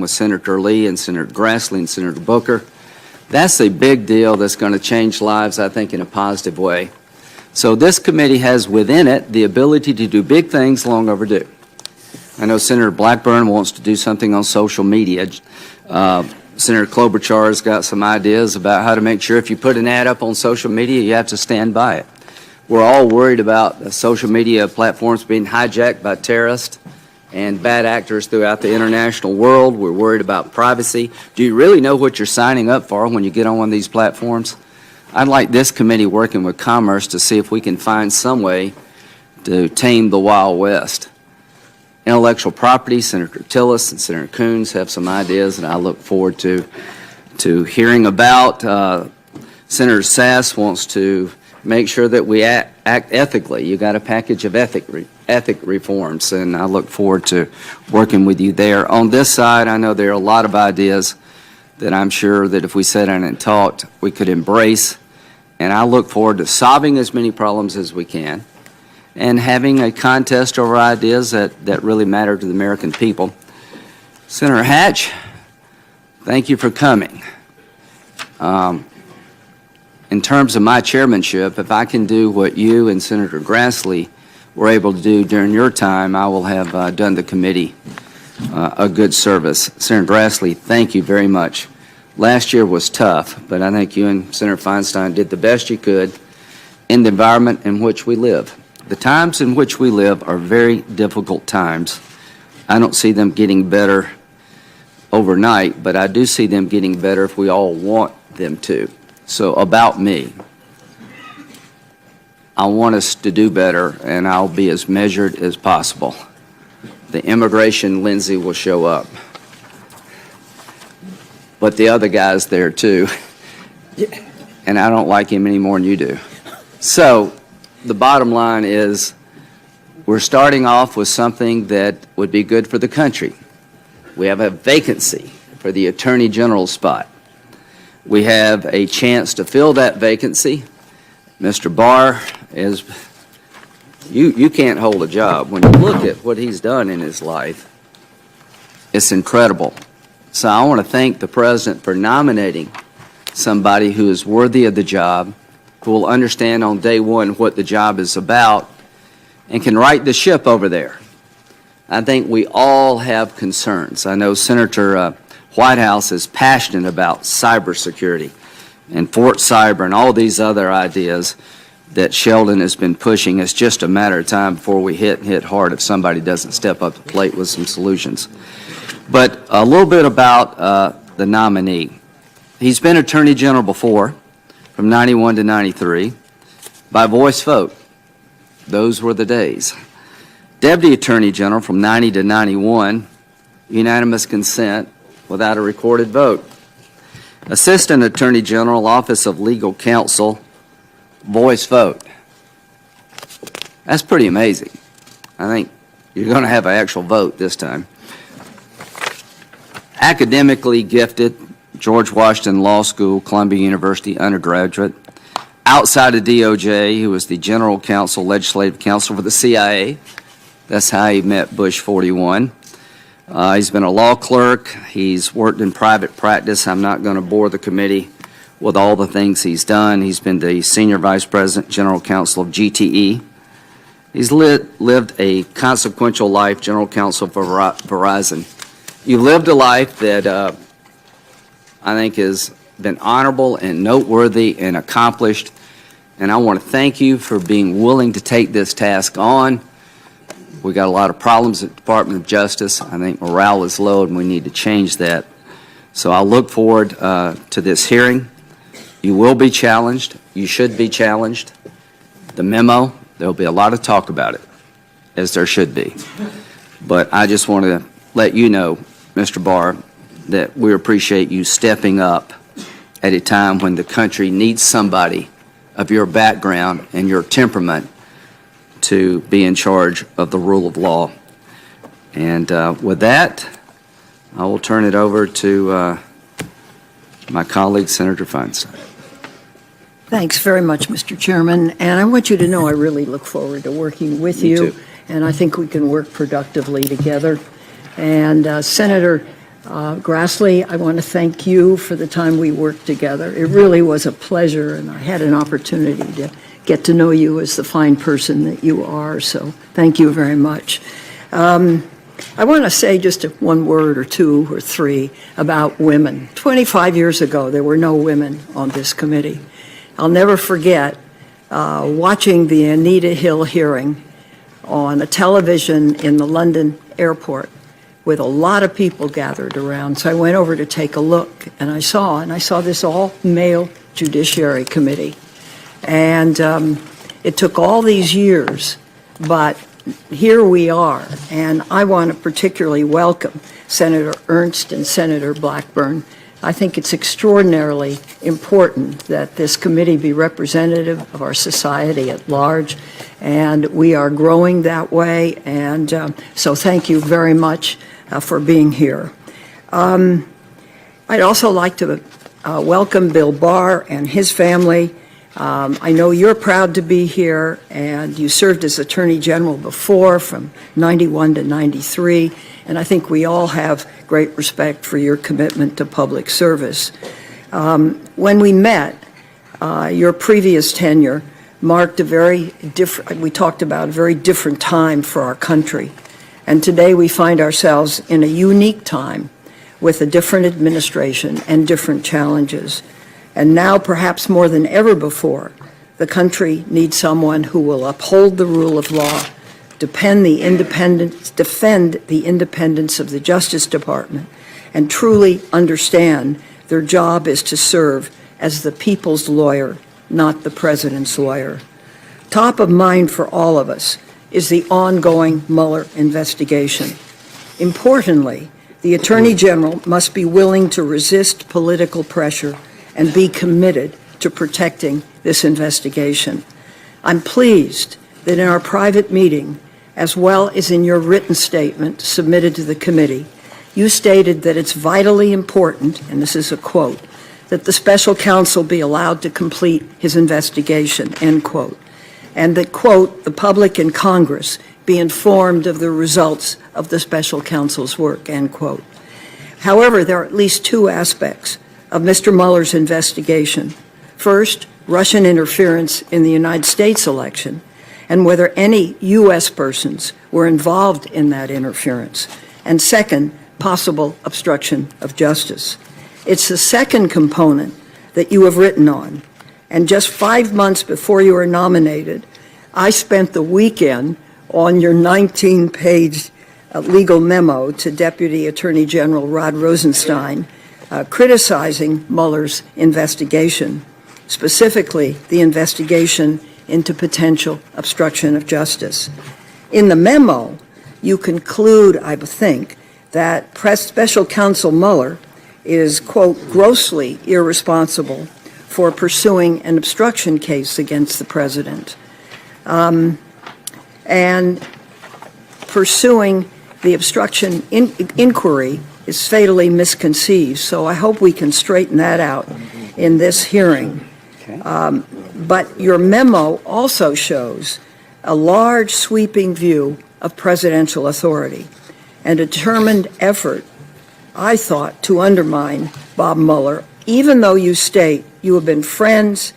with Senator Lee and Senator Grassley and Senator Booker. That's a big deal that's going to change lives, I think, in a positive way. So this committee has within it the ability to do big things long overdue. I know Senator Blackburn wants to do something on social media. Senator Klobuchar's got some ideas about how to make sure if you put an ad up on social media, you have to stand by it. We're all worried about the social media platforms being hijacked by terrorists and bad actors throughout the international world. We're worried about privacy. Do you really know what you're signing up for when you get on one of these platforms? I'd like this committee working with Commerce to see if we can find some way to tame the Wild West. Intellectual property, Senator Tillis and Senator Coons have some ideas that I look forward to hearing about. Senator Sass wants to make sure that we act ethically. You got a package of ethic reforms, and I look forward to working with you there. On this side, I know there are a lot of ideas that I'm sure that if we sat down and talked, we could embrace, and I look forward to solving as many problems as we can and having a contest over ideas that really matter to the American people. Senator Hatch, thank you for coming. In terms of my chairmanship, if I can do what you and Senator Grassley were able to do during your time, I will have done the committee a good service. Senator Grassley, thank you very much. Last year was tough, but I think you and Senator Feinstein did the best you could in the environment in which we live. The times in which we live are very difficult times. I don't see them getting better overnight, but I do see them getting better if we all want them to. So about me, I want us to do better, and I'll be as measured as possible. The immigration Lindsay will show up, but the other guy's there too, and I don't like him any more than you do. So the bottom line is we're starting off with something that would be good for the country. We have a vacancy for the Attorney General spot. We have a chance to fill that vacancy. Mr. Barr is, you can't hold a job. When you look at what he's done in his life, it's incredible. So I want to thank the President for nominating somebody who is worthy of the job, who will understand on day one what the job is about, and can right the ship over there. I think we all have concerns. I know Senator Whitehouse is passionate about cybersecurity and Fort Cyber and all these other ideas that Sheldon has been pushing. It's just a matter of time before we hit hard if somebody doesn't step up to the plate with some solutions. But a little bit about the nominee. He's been Attorney General before, from 91 to 93, by voice vote. Those were the days. Deputy Attorney General from 90 to 91, unanimous consent without a recorded vote. Assistant Attorney General, Office of Legal Counsel, voice vote. That's pretty amazing. I think you're going to have an actual vote this time. Academically gifted, George Washington Law School, Columbia University undergraduate. Outside of DOJ, he was the General Counsel, Legislative Counsel for the CIA. That's how he met Bush 41. He's been a law clerk. He's worked in private practice. I'm not going to bore the committee with all the things he's done. He's been the Senior Vice President, General Counsel of GTE. He's lived a consequential life, General Counsel for Verizon. You've lived a life that I think has been honorable and noteworthy and accomplished, and I want to thank you for being willing to take this task on. We got a lot of problems at the Department of Justice. I think morale is low, and we need to change that. So I look forward to this hearing. You will be challenged. You should be challenged. The memo, there'll be a lot of talk about it, as there should be. But I just want to let you know, Mr. Barr, that we appreciate you stepping up at a time when the country needs somebody of your background and your temperament to be in charge of the rule of law. And with that, I will turn it over to my colleague, Senator Feinstein. Thanks very much, Mr. Chairman. And I want you to know I really look forward to working with you. Too. And I think we can work productively together. And Senator, Grassley, I want to thank you for the time we worked together. It really was a pleasure, and I had an opportunity to get to know you as the fine person that you are, so thank you very much. I want to say just one word or two or three about women. 25 years ago, there were no women on this committee. I'll never forget watching the Anita Hill hearing on a television in the London airport with a lot of people gathered around. So I went over to take a look, and I saw this all-male Judiciary Committee. And it took all these years, but here we are. And I want to particularly welcome Senator Ernst and Senator Blackburn. I think it's extraordinarily important that this committee be representative of our society at large, and we are growing that way, and so thank you very much for being here. I'd also like to welcome Bill Barr and his family. I know you're proud to be here, and you served as Attorney General before, from 91 to 93, and I think we all have great respect for your commitment to public service. When we met, your previous tenure marked a very different, we talked about a very different time for our country, and today we find ourselves in a unique time with a different administration and different challenges. And now, perhaps more than ever before, the country needs someone who will uphold the rule of law, defend the independence of the Justice Department, and truly understand their job is to serve as the people's lawyer, not the president's lawyer. Top of mind for all of us is the ongoing Mueller investigation. Importantly, the Attorney General must be willing to resist political pressure and be committed to protecting this investigation. I'm pleased that in our private meeting, as well as in your written statement submitted to the committee, you stated that it's vitally important, and this is a quote, that the special counsel be allowed to complete his investigation, end quote, and that, quote, the public and Congress be informed of the results of the special counsel's work, end quote. However, there are at least two aspects of Mr. Mueller's investigation. First, Russian interference in the United States election, and whether any U.S. persons were involved in that interference. And second, possible obstruction of justice. It's the second component that you have written on. And just 5 months before you were nominated, I spent the weekend on your 19-page legal memo to Deputy Attorney General Rod Rosenstein, criticizing Mueller's investigation, specifically the investigation into potential obstruction of justice. In the memo, you conclude, I think, that Special Counsel Mueller is, quote, grossly irresponsible for pursuing an obstruction case against the president. And pursuing the obstruction inquiry is fatally misconceived, so I hope we can straighten that out in this hearing. But your memo also shows a large sweeping view of presidential authority and a determined effort, I thought, to undermine Bob Mueller, even though you state you have been friends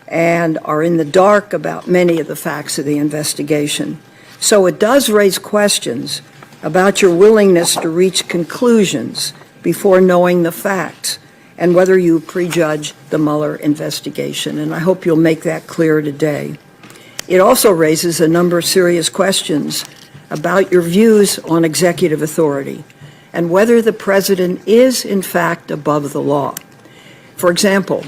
and are in the dark about many of the facts of the investigation. So it does raise questions about your willingness to reach conclusions before knowing the facts and whether you prejudge the Mueller investigation, and I hope you'll make that clear today. It also raises a number of serious questions about your views on executive authority and whether the president is, in fact, above the law. For example,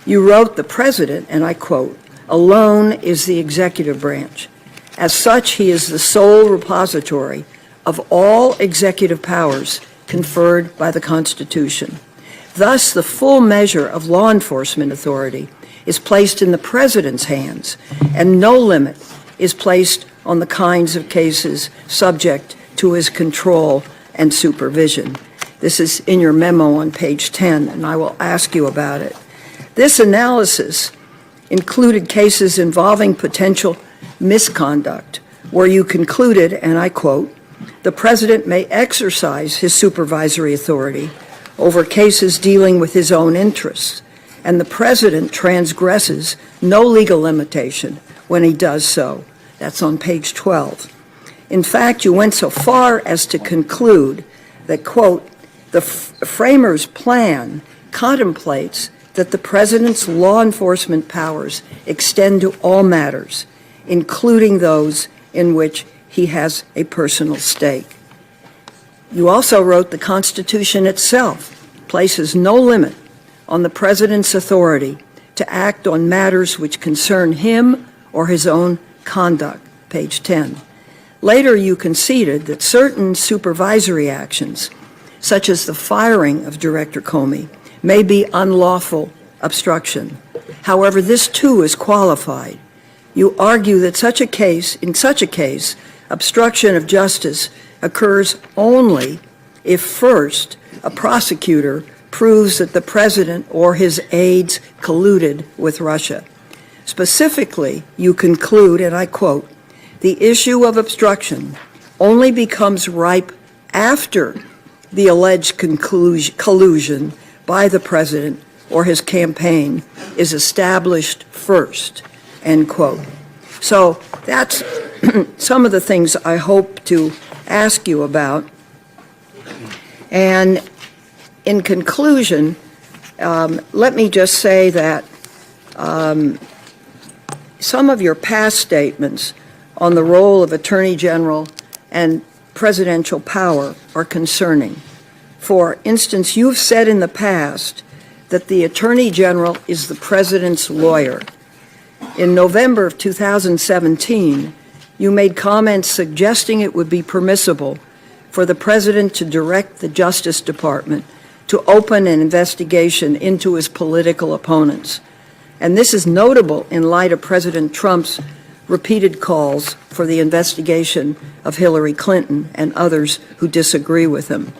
you wrote, the president, and I quote, alone is the executive branch. As such, he is the sole repository of all executive powers conferred by the Constitution. Thus, the full measure of law enforcement authority is placed in the president's hands, and no limit is placed on the kinds of cases subject to his control and supervision. This is in your memo on page 10, and I will ask you about it. This analysis included cases involving potential misconduct, where you concluded, and I quote, the President may exercise his supervisory authority over cases dealing with his own interests, and the President transgresses no legal limitation when he does so. That's on page 12. In fact, you went so far as to conclude that, quote, the framers' plan contemplates that the President's law enforcement powers extend to all matters, including those in which he has a personal stake. You also wrote the Constitution itself places no limit on the President's authority to act on matters which concern him or his own conduct, page 10. Later, you conceded that certain supervisory actions, such as the firing of Director Comey, may be unlawful obstruction. However, this too is qualified. You argue that in such a case, obstruction of justice occurs only if first a prosecutor proves that the President or his aides colluded with Russia. Specifically, you conclude, and I quote, the issue of obstruction only becomes ripe after the alleged collusion by the President or his campaign is established first, end quote. So that's some of the things I hope to ask you about. And in conclusion, let me just say that some of your past statements on the role of Attorney General and presidential power are concerning. For instance, you've said in the past that the Attorney General is the President's lawyer. In November of 2017, you made comments suggesting it would be permissible for the President to direct the Justice Department to open an investigation into his political opponents. And this is notable in light of President Trump's repeated calls for the investigation of Hillary Clinton and others who disagree with him.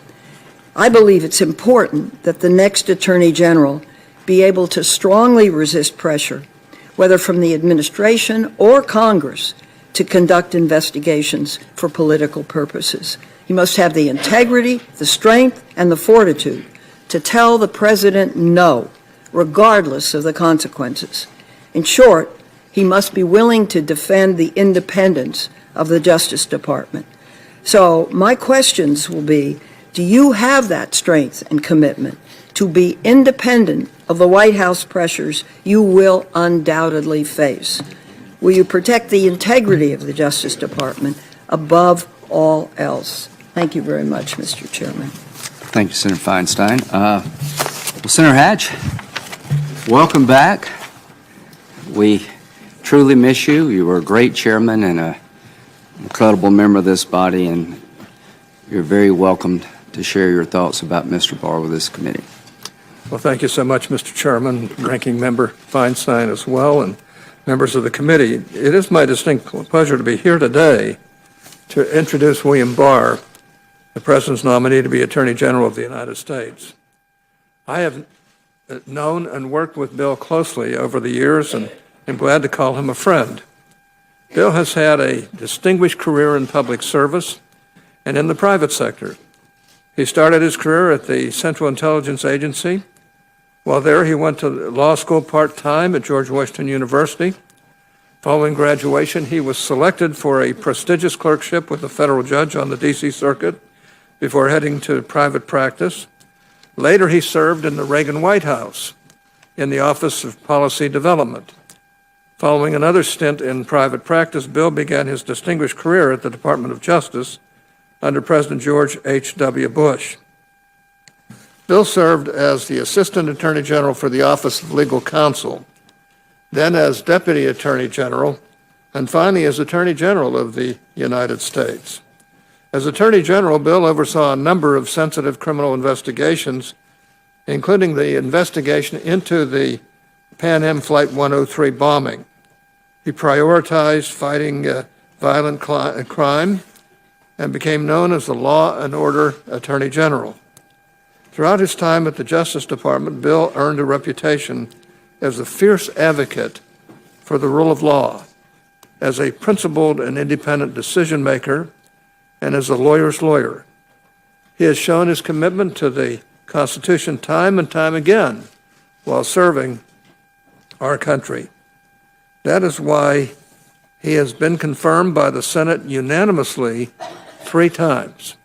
I believe it's important that the next Attorney General be able to strongly resist pressure, whether from the administration or Congress, to conduct investigations for political purposes. He must have the integrity, the strength, and the fortitude to tell the President no, regardless of the consequences. In short, he must be willing to defend the independence of the Justice Department. So my questions will be, do you have that strength and commitment to be independent of the White House pressures you will undoubtedly face? Will you protect the integrity of the Justice Department above all else? Thank you very much, Mr. Chairman. Thank you, Senator Feinstein. Well, Senator Hatch, welcome back. We truly miss you. You were a great chairman and an incredible member of this body, and you're very welcome to share your thoughts about Mr. Barr with this committee. Well, thank you so much, Mr. Chairman, Ranking Member Feinstein as well, and members of the committee. It is my distinct pleasure to be here today to introduce William Barr, the President's nominee to be Attorney General of the United States. I have known and worked with Bill closely over the years, and I'm glad to call him a friend. Bill has had a distinguished career in public service and in the private sector. He started his career at the Central Intelligence Agency. While there, he went to law school part-time at George Washington University. Following graduation, he was selected for a prestigious clerkship with a federal judge on the D.C. Circuit before heading to private practice. Later, he served in the Reagan White House in the Office of Policy Development. Following another stint in private practice, Bill began his distinguished career at the Department of Justice under President George H.W. Bush. Bill served as the Assistant Attorney General for the Office of Legal Counsel, then as Deputy Attorney General, and finally as Attorney General of the United States. As Attorney General, Bill oversaw a number of sensitive criminal investigations, including the investigation into the Pan Am Flight 103 bombing. He prioritized fighting violent crime and became known as the Law and Order Attorney General. Throughout his time at the Justice Department, Bill earned a reputation as a fierce advocate for the rule of law, as a principled and independent decision maker, and is a lawyer's lawyer. He has shown his commitment to the Constitution time and time again while serving our country. That is why he has been confirmed by the Senate unanimously 3 times.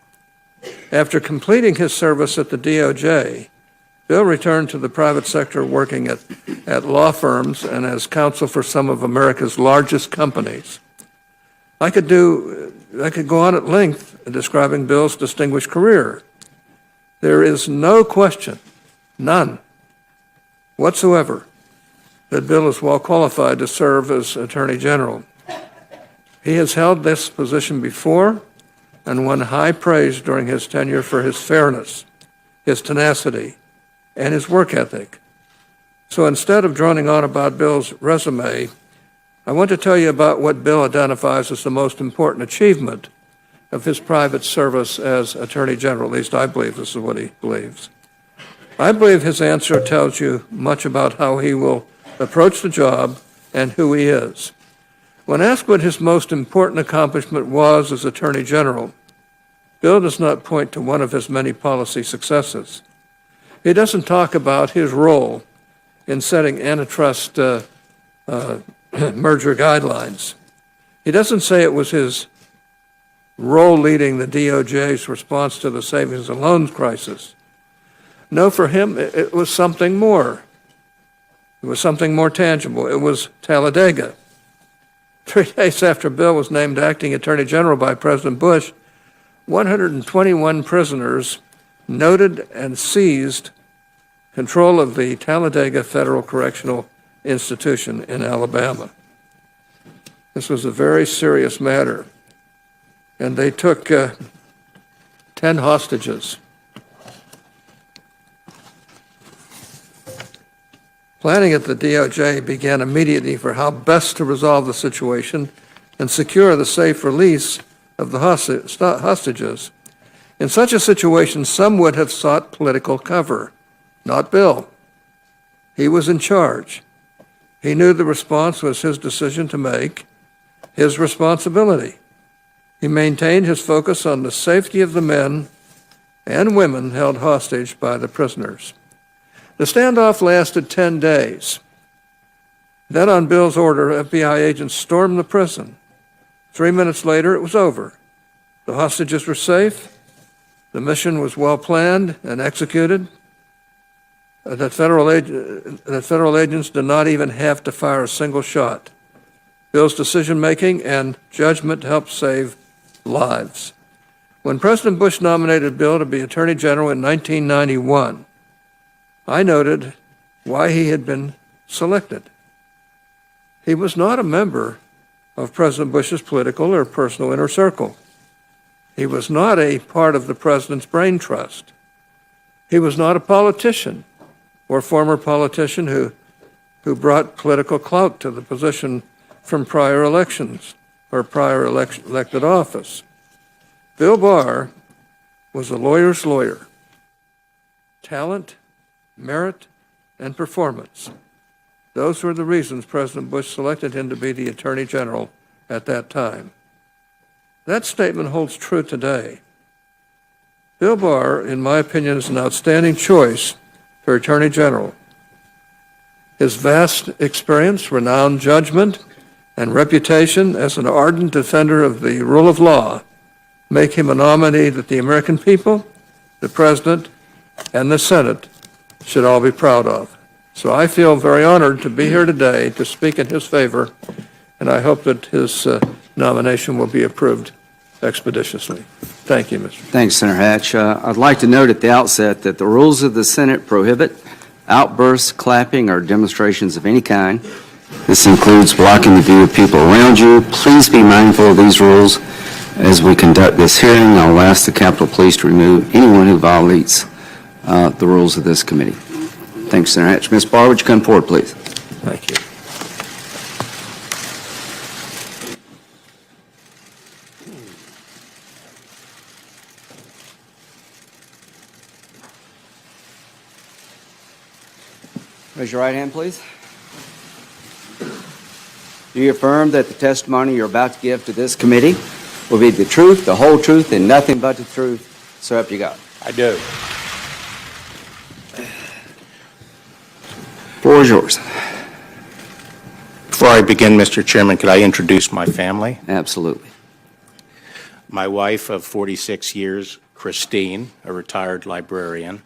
After completing his service at the DOJ, Bill returned to the private sector working at law firms and as counsel for some of America's largest companies. I could go on at length describing Bill's distinguished career. There is no question, none whatsoever, that Bill is well qualified to serve as Attorney General. He has held this position before and won high praise during his tenure for his fairness, his tenacity, and his work ethic. So instead of droning on about Bill's resume, I want to tell you about what Bill identifies as the most important achievement of his private service as Attorney General. At least I believe this is what he believes. I believe his answer tells you much about how he will approach the job and who he is. When asked what his most important accomplishment was as Attorney General, Bill does not point to one of his many policy successes. He doesn't talk about his role in setting antitrust merger guidelines. He doesn't say it was his role leading the DOJ's response to the savings and loans crisis. No, for him, it was something more. It was something more tangible. It was Talladega. 3 days after Bill was named acting Attorney General by President Bush, 121 prisoners noted and seized control of the Talladega Federal Correctional Institution in Alabama. This was a very serious matter, and they took 10 hostages. Planning at the DOJ began immediately for how best to resolve the situation and secure the safe release of the hostages. In such a situation, some would have sought political cover. Not Bill. He was in charge. He knew the response was his decision to make, his responsibility. He maintained his focus on the safety of the men and women held hostage by the prisoners. The standoff lasted 10 days. Then, on Bill's order, FBI agents stormed the prison. 3 minutes later, it was over. The hostages were safe. The mission was well planned and executed. That federal agents did not even have to fire a single shot. Bill's decision-making and judgment helped save lives. When President Bush nominated Bill to be Attorney General in 1991, I noted why he had been selected. He was not a member of President Bush's political or personal inner circle. He was not a part of the president's brain trust. He was not a politician or former politician who brought political clout to the position from prior elections or prior elected office. Bill Barr was a lawyer's lawyer. Talent, merit, and performance. Those were the reasons President Bush selected him to be the Attorney General at that time. That statement holds true today. Bill Barr, in my opinion, is an outstanding choice for Attorney General. His vast experience, renowned judgment, and reputation as an ardent defender of the rule of law make him a nominee that the American people, the President, and the Senate should all be proud of. So I feel very honored to be here today to speak in his favor, and I hope that his nomination will be approved expeditiously. Thank you, Mr. Thanks, Senator Hatch. I'd like to note at the outset that the rules of the Senate prohibit outbursts, clapping, or demonstrations of any kind. This includes blocking the view of people around you. Please be mindful of these rules as we conduct this hearing. I'll ask the Capitol Police to remove anyone who violates the rules of this committee. Thanks, Senator Hatch. Ms. Barr, would you come forward, please? Thank you. Raise your right hand, please. Do you affirm that the testimony you're about to give to this committee will be the truth, the whole truth, and nothing but the truth, so help you God? I do. Floor is yours. Before I begin, Mr. Chairman, could I introduce my family? Absolutely. My wife of 46 years, Christine, a retired librarian.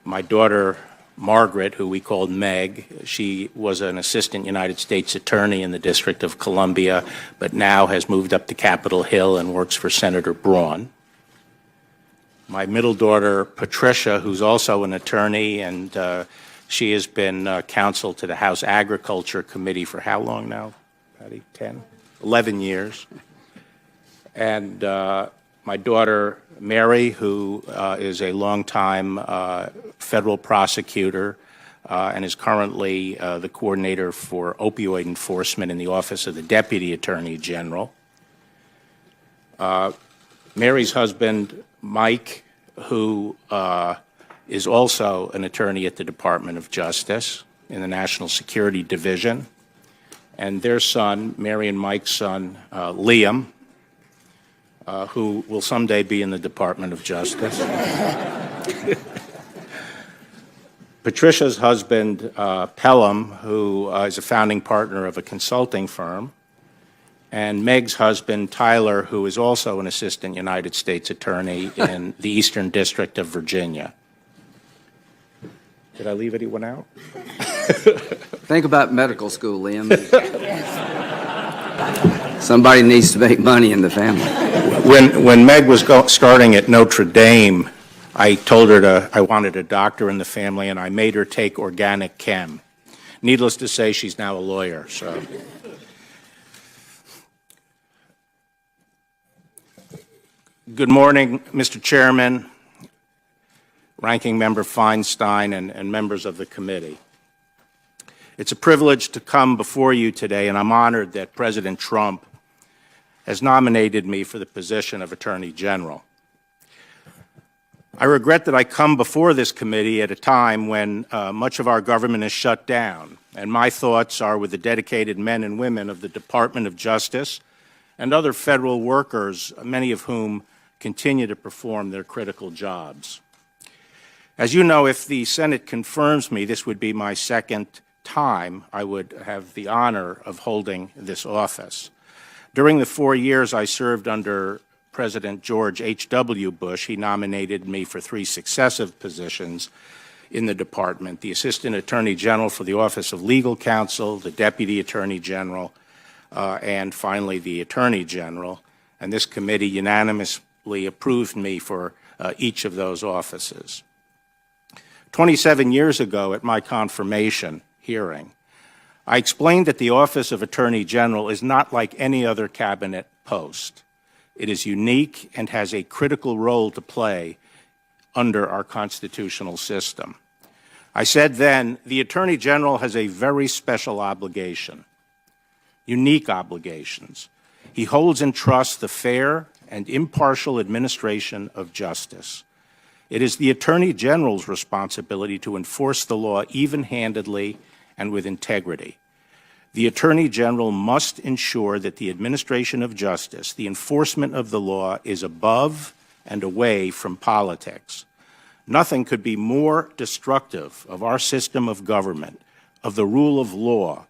My daughter, Margaret, who we called Meg, she was an assistant United States attorney in the District of Columbia, but now has moved up to Capitol Hill and works for Senator Braun. My middle daughter, Patricia, who's also an attorney, and she has been counsel to the House Agriculture Committee for how long now, Patty? 10? 11 years. And my daughter, Mary, who is a longtime federal prosecutor and is currently the coordinator for opioid enforcement in the Office of the Deputy Attorney General. Mary's husband, Mike, who is also an attorney at the Department of Justice in the National Security Division, and their son, Mary and Mike's son, Liam, who will someday be in the Department of Justice. Patricia's husband, Pelham, who is a founding partner of a consulting firm, and Meg's husband, Tyler, who is also an assistant United States attorney in the Eastern District of Virginia. Did I leave anyone out? Think about medical school, Liam. Somebody needs to make money in the family. When Meg was starting at Notre Dame, I told her I wanted a doctor in the family, and I made her take organic chem. Needless to say, she's now a lawyer. So, good morning, Mr. Chairman, Ranking Member Feinstein, and members of the committee. It's a privilege to come before you today, and I'm honored that President Trump has nominated me for the position of Attorney General. I regret that I come before this committee at a time when much of our government is shut down, and my thoughts are with the dedicated men and women of the Department of Justice and other federal workers, many of whom continue to perform their critical jobs. As you know, if the Senate confirms me, this would be my second time I would have the honor of holding this office. During the 4 years I served under President George H.W. Bush, he nominated me for 3 successive positions in the department: the Assistant Attorney General for the Office of Legal Counsel, the Deputy Attorney General, and finally the Attorney General. And this committee unanimously approved me for each of those offices. 27 years ago at my confirmation hearing, I explained that the Office of Attorney General is not like any other cabinet post. It is unique and has a critical role to play under our constitutional system. I said then, the Attorney General has a very special obligation, unique obligations. He holds in trust the fair and impartial administration of justice. It is the Attorney General's responsibility to enforce the law even-handedly and with integrity. The Attorney General must ensure that the administration of justice, the enforcement of the law, is above and away from politics. Nothing could be more destructive of our system of government, of the rule of law,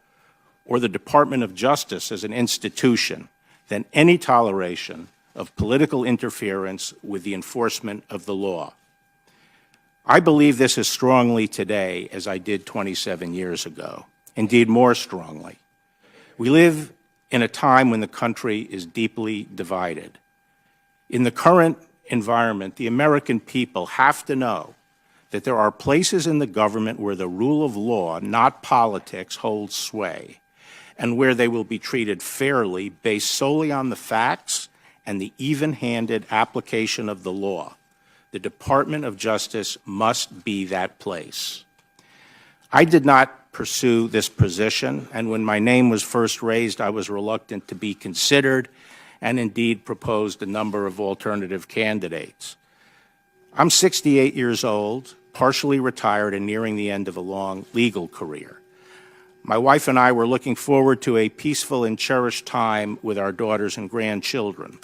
or the Department of Justice as an institution than any toleration of political interference with the enforcement of the law. I believe this as strongly today as I did 27 years ago, indeed more strongly. We live in a time when the country is deeply divided. In the current environment, the American people have to know that there are places in the government where the rule of law, not politics, holds sway, and where they will be treated fairly based solely on the facts and the even-handed application of the law. The Department of Justice must be that place. I did not pursue this position, and when my name was first raised, I was reluctant to be considered and indeed proposed a number of alternative candidates. I'm 68 years old, partially retired and nearing the end of a long legal career. My wife and I were looking forward to a peaceful and cherished time with our daughters and grandchildren.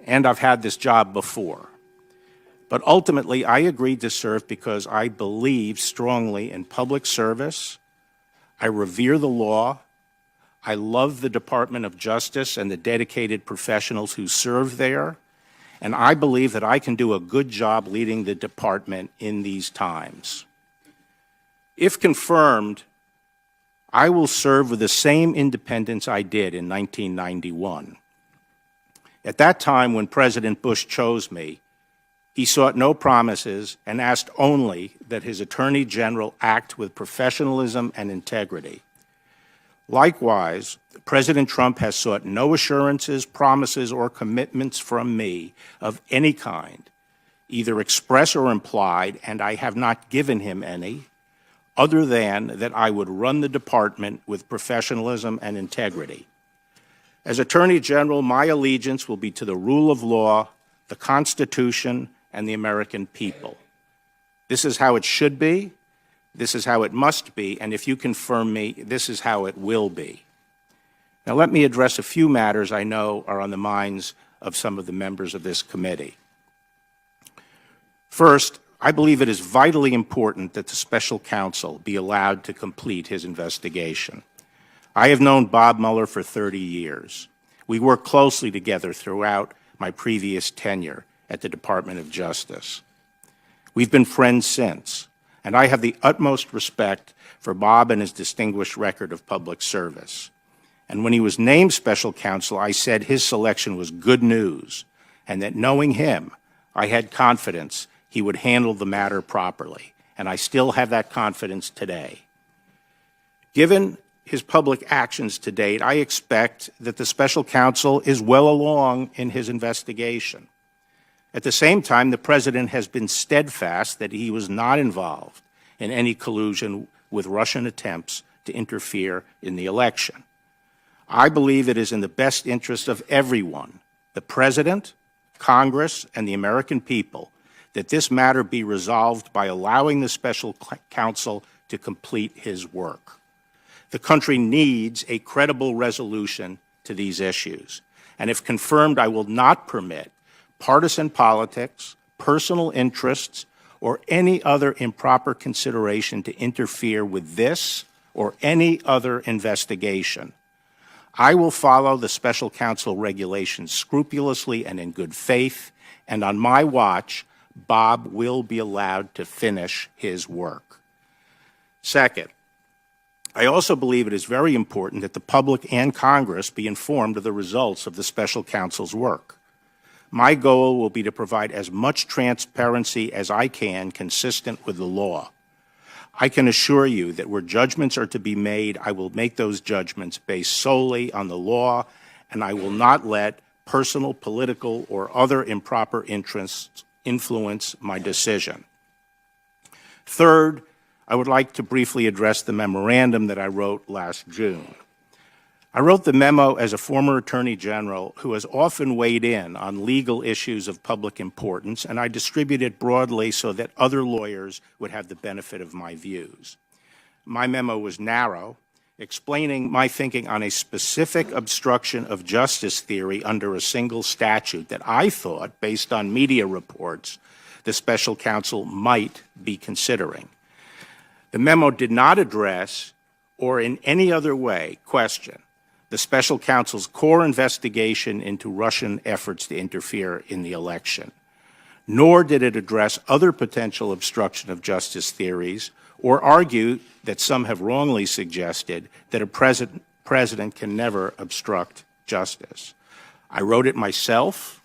And I've had this job before. But ultimately, I agreed to serve because I believe strongly in public service. I revere the law. I love the Department of Justice and the dedicated professionals who serve there. And I believe that I can do a good job leading the department in these times. If confirmed, I will serve with the same independence I did in 1991. At that time, when President Bush chose me, he sought no promises and asked only that his Attorney General act with professionalism and integrity. Likewise, President Trump has sought no assurances, promises, or commitments from me of any kind, either express or implied, and I have not given him any, other than that I would run the department with professionalism and integrity. As Attorney General, my allegiance will be to the rule of law, the Constitution, and the American people. This is how it should be. This is how it must be, and if you confirm me, this is how it will be. Now let me address a few matters I know are on the minds of some of the members of this committee. First, I believe it is vitally important that the special counsel be allowed to complete his investigation. I have known Bob Mueller for 30 years. We worked closely together throughout my previous tenure at the Department of Justice. We've been friends since. And I have the utmost respect for Bob and his distinguished record of public service. And when he was named special counsel, I said his selection was good news, and that knowing him, I had confidence he would handle the matter properly. And I still have that confidence today. Given his public actions to date, I expect that the special counsel is well along in his investigation. At the same time, the President has been steadfast that he was not involved in any collusion with Russian attempts to interfere in the election. I believe it is in the best interest of everyone, the President, Congress, and the American people, that this matter be resolved by allowing the special counsel to complete his work. The country needs a credible resolution to these issues, and if confirmed, I will not permit partisan politics, personal interests, or any other improper consideration to interfere with this or any other investigation. I will follow the special counsel regulations scrupulously and in good faith, and on my watch, Bob will be allowed to finish his work. Second, I also believe it is very important that the public and Congress be informed of the results of the special counsel's work. My goal will be to provide as much transparency as I can consistent with the law. I can assure you that where judgments are to be made, I will make those judgments based solely on the law, and I will not let personal, political, or other improper interests influence my decision. Third, I would like to briefly address the memorandum that I wrote last June. I wrote the memo as a former Attorney General who has often weighed in on legal issues of public importance, and I distributed it broadly so that other lawyers would have the benefit of my views. My memo was narrow, explaining my thinking on a specific obstruction of justice theory under a single statute that I thought, based on media reports, the special counsel might be considering. The memo did not address or in any other way question the special counsel's core investigation into Russian efforts to interfere in the election, nor did it address other potential obstruction of justice theories or argue that some have wrongly suggested that a president can never obstruct justice. I wrote it myself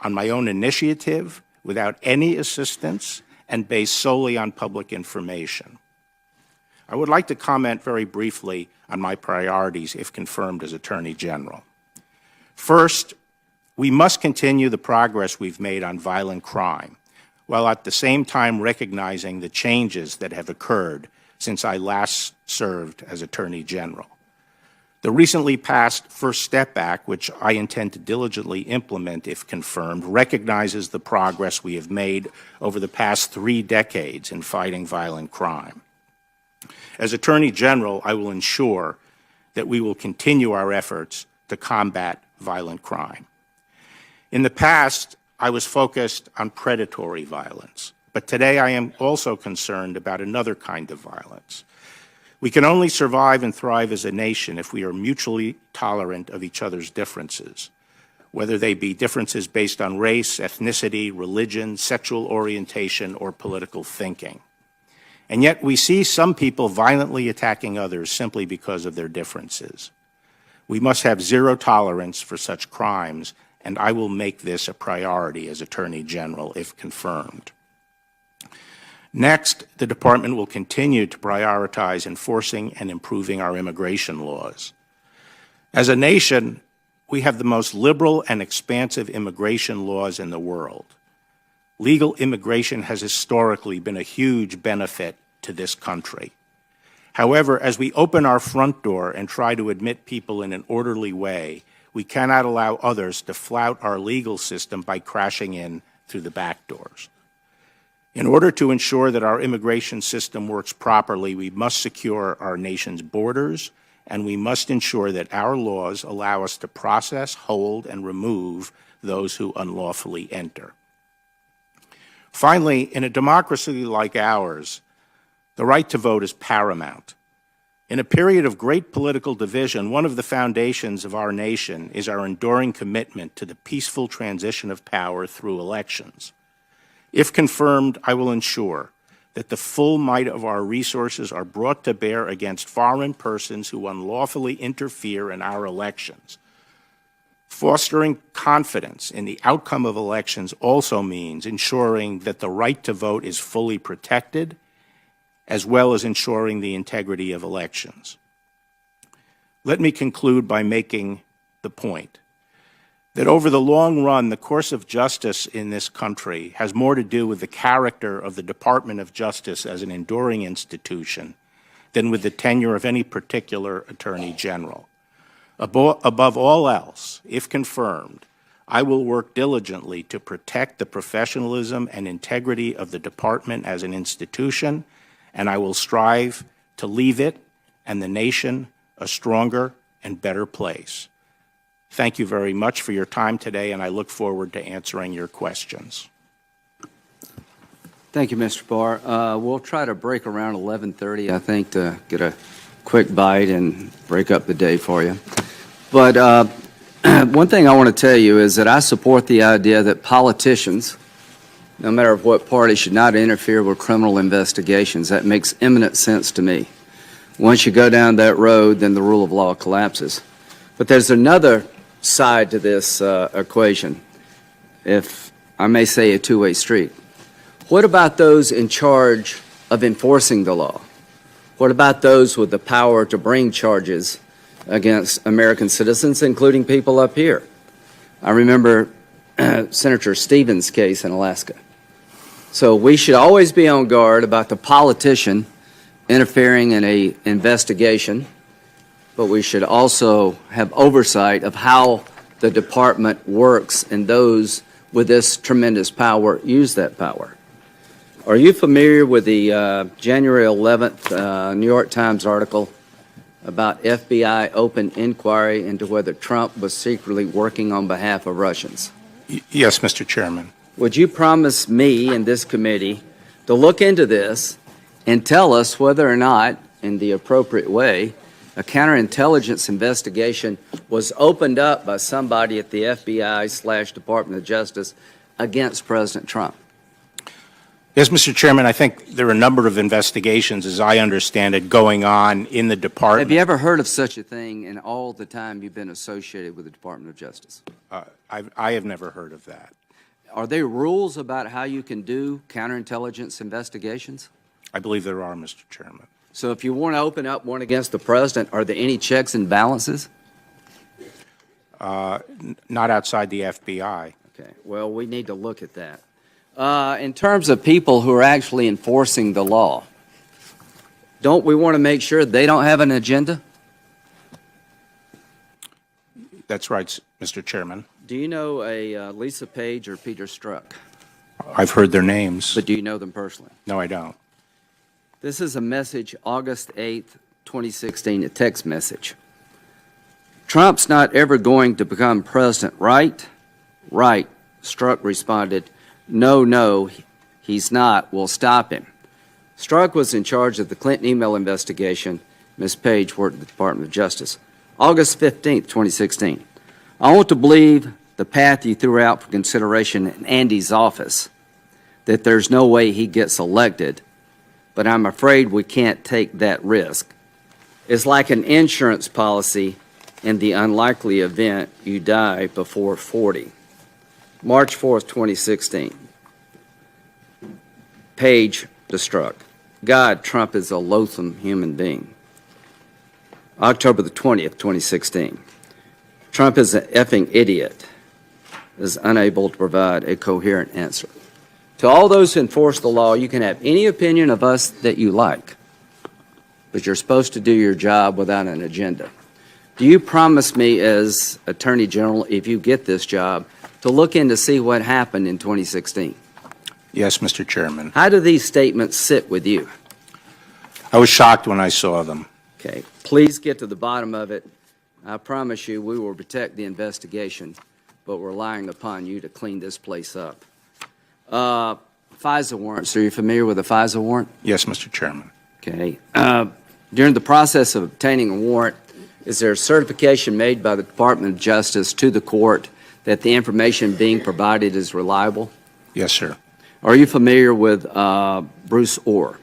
on my own initiative without any assistance and based solely on public information. I would like to comment very briefly on my priorities if confirmed as Attorney General. First, we must continue the progress we've made on violent crime, while at the same time recognizing the changes that have occurred since I last served as Attorney General. The recently passed First Step Act, which I intend to diligently implement if confirmed, recognizes the progress we have made over the past 3 decades in fighting violent crime. As Attorney General, I will ensure that we will continue our efforts to combat violent crime. In the past, I was focused on predatory violence, but today I am also concerned about another kind of violence. We can only survive and thrive as a nation if we are mutually tolerant of each other's differences, whether they be differences based on race, ethnicity, religion, sexual orientation, or political thinking. And yet we see some people violently attacking others simply because of their differences. We must have zero tolerance for such crimes, and I will make this a priority as Attorney General if confirmed. Next, the Department will continue to prioritize enforcing and improving our immigration laws. As a nation, we have the most liberal and expansive immigration laws in the world. Legal immigration has historically been a huge benefit to this country. However, as we open our front door and try to admit people in an orderly way, we cannot allow others to flout our legal system by crashing in through the back doors. In order to ensure that our immigration system works properly, we must secure our nation's borders, and we must ensure that our laws allow us to process, hold, and remove those who unlawfully enter. Finally, in a democracy like ours, the right to vote is paramount. In a period of great political division, one of the foundations of our nation is our enduring commitment to the peaceful transition of power through elections. If confirmed, I will ensure that the full might of our resources are brought to bear against foreign persons who unlawfully interfere in our elections. Fostering confidence in the outcome of elections also means ensuring that the right to vote is fully protected, as well as ensuring the integrity of elections. Let me conclude by making the point that over the long run, the course of justice in this country has more to do with the character of the Department of Justice as an enduring institution than with the tenure of any particular Attorney General. Above all else, if confirmed, I will work diligently to protect the professionalism and integrity of the department as an institution, and I will strive to leave it and the nation a stronger and better place. Thank you very much for your time today, and I look forward to answering your questions. Thank you, Mr. Barr. We'll try to break around 11:30, I think, to get a quick bite and break up the day for you. But one thing I want to tell you is that I support the idea that politicians, no matter what party, should not interfere with criminal investigations. That makes eminent sense to me. Once you go down that road, then the rule of law collapses. But there's another side to this equation, if I may say a two-way street. What about those in charge of enforcing the law? What about those with the power to bring charges against American citizens, including people up here? I remember Senator Stevens' case in Alaska. So we should always be on guard about the politician interfering in an investigation, but we should also have oversight of how the department works and those with this tremendous power use that power. Are you familiar with the January 11th New York Times article about FBI open inquiry into whether Trump was secretly working on behalf of Russians? Yes, Mr. Chairman. Would you promise me and this committee to look into this and tell us whether or not, in the appropriate way, a counterintelligence investigation was opened up by somebody at the FBI/Department of Justice against President Trump? Yes, Mr. Chairman, I think there are a number of investigations, as I understand it, going on in the department. Have you ever heard of such a thing in all the time you've been associated with the Department of Justice? I have never heard of that. Are there rules about how you can do counterintelligence investigations? I believe there are, Mr. Chairman. So if you want to open up one against the president, are there any checks and balances? Not outside the FBI. Okay, well, we need to look at that. In terms of people who are actually enforcing the law, don't we want to make sure they don't have an agenda? That's right, Mr. Chairman. Do you know a Lisa Page or Peter Strzok? I've heard their names. But do you know them personally? No, I don't. This is a message, August 8th, 2016, a text message. Trump's not ever going to become president, right? Right. Strzok responded, no, he's not. We'll stop him. Strzok was in charge of the Clinton email investigation. Ms. Page worked at the Department of Justice. August 15th, 2016. I want to believe the path you threw out for consideration in Andy's office, that there's no way he gets elected, but I'm afraid we can't take that risk. It's like an insurance policy in the unlikely event you die before 40. March 4th, 2016. Page to Strzok. God, Trump is a loathsome human being. October the 20th, 2016. Trump is an effing idiot, is unable to provide a coherent answer. To all those who enforce the law, you can have any opinion of us that you like, but you're supposed to do your job without an agenda. Do you promise me as Attorney General, if you get this job, to look in to see what happened in 2016? Yes, Mr. Chairman. How do these statements sit with you? I was shocked when I saw them. Okay, please get to the bottom of it. I promise you we will protect the investigation, but we're relying upon you to clean this place up. FISA warrants. Are you familiar with a FISA warrant? Yes, Mr. Chairman. Okay. During the process of obtaining a warrant, is there a certification made by the Department of Justice to the court that the information being provided is reliable? Yes, sir. Are you familiar with Bruce Orr?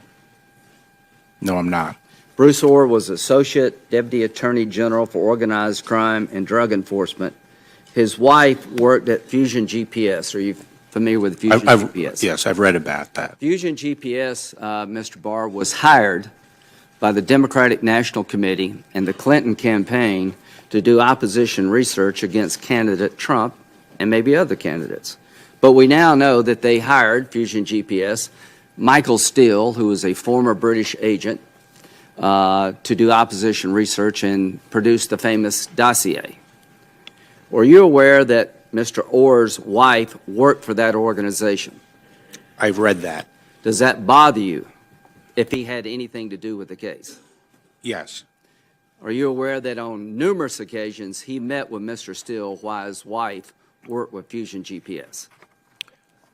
No, I'm not. Bruce Orr was Associate Deputy Attorney General for Organized Crime and Drug Enforcement. His wife worked at Fusion GPS. Are you familiar with Fusion GPS? Yes, I've read about that. Fusion GPS, Mr. Barr, was hired by the Democratic National Committee and the Clinton campaign to do opposition research against candidate Trump and maybe other candidates. But we now know that they hired Fusion GPS, Michael Steele, who is a former British agent, to do opposition research and produce the famous dossier. Were you aware that Mr. Orr's wife worked for that organization? I've read that. Does that bother you if he had anything to do with the case? Yes. Are you aware that on numerous occasions he met with Mr. Steele while his wife worked with Fusion GPS?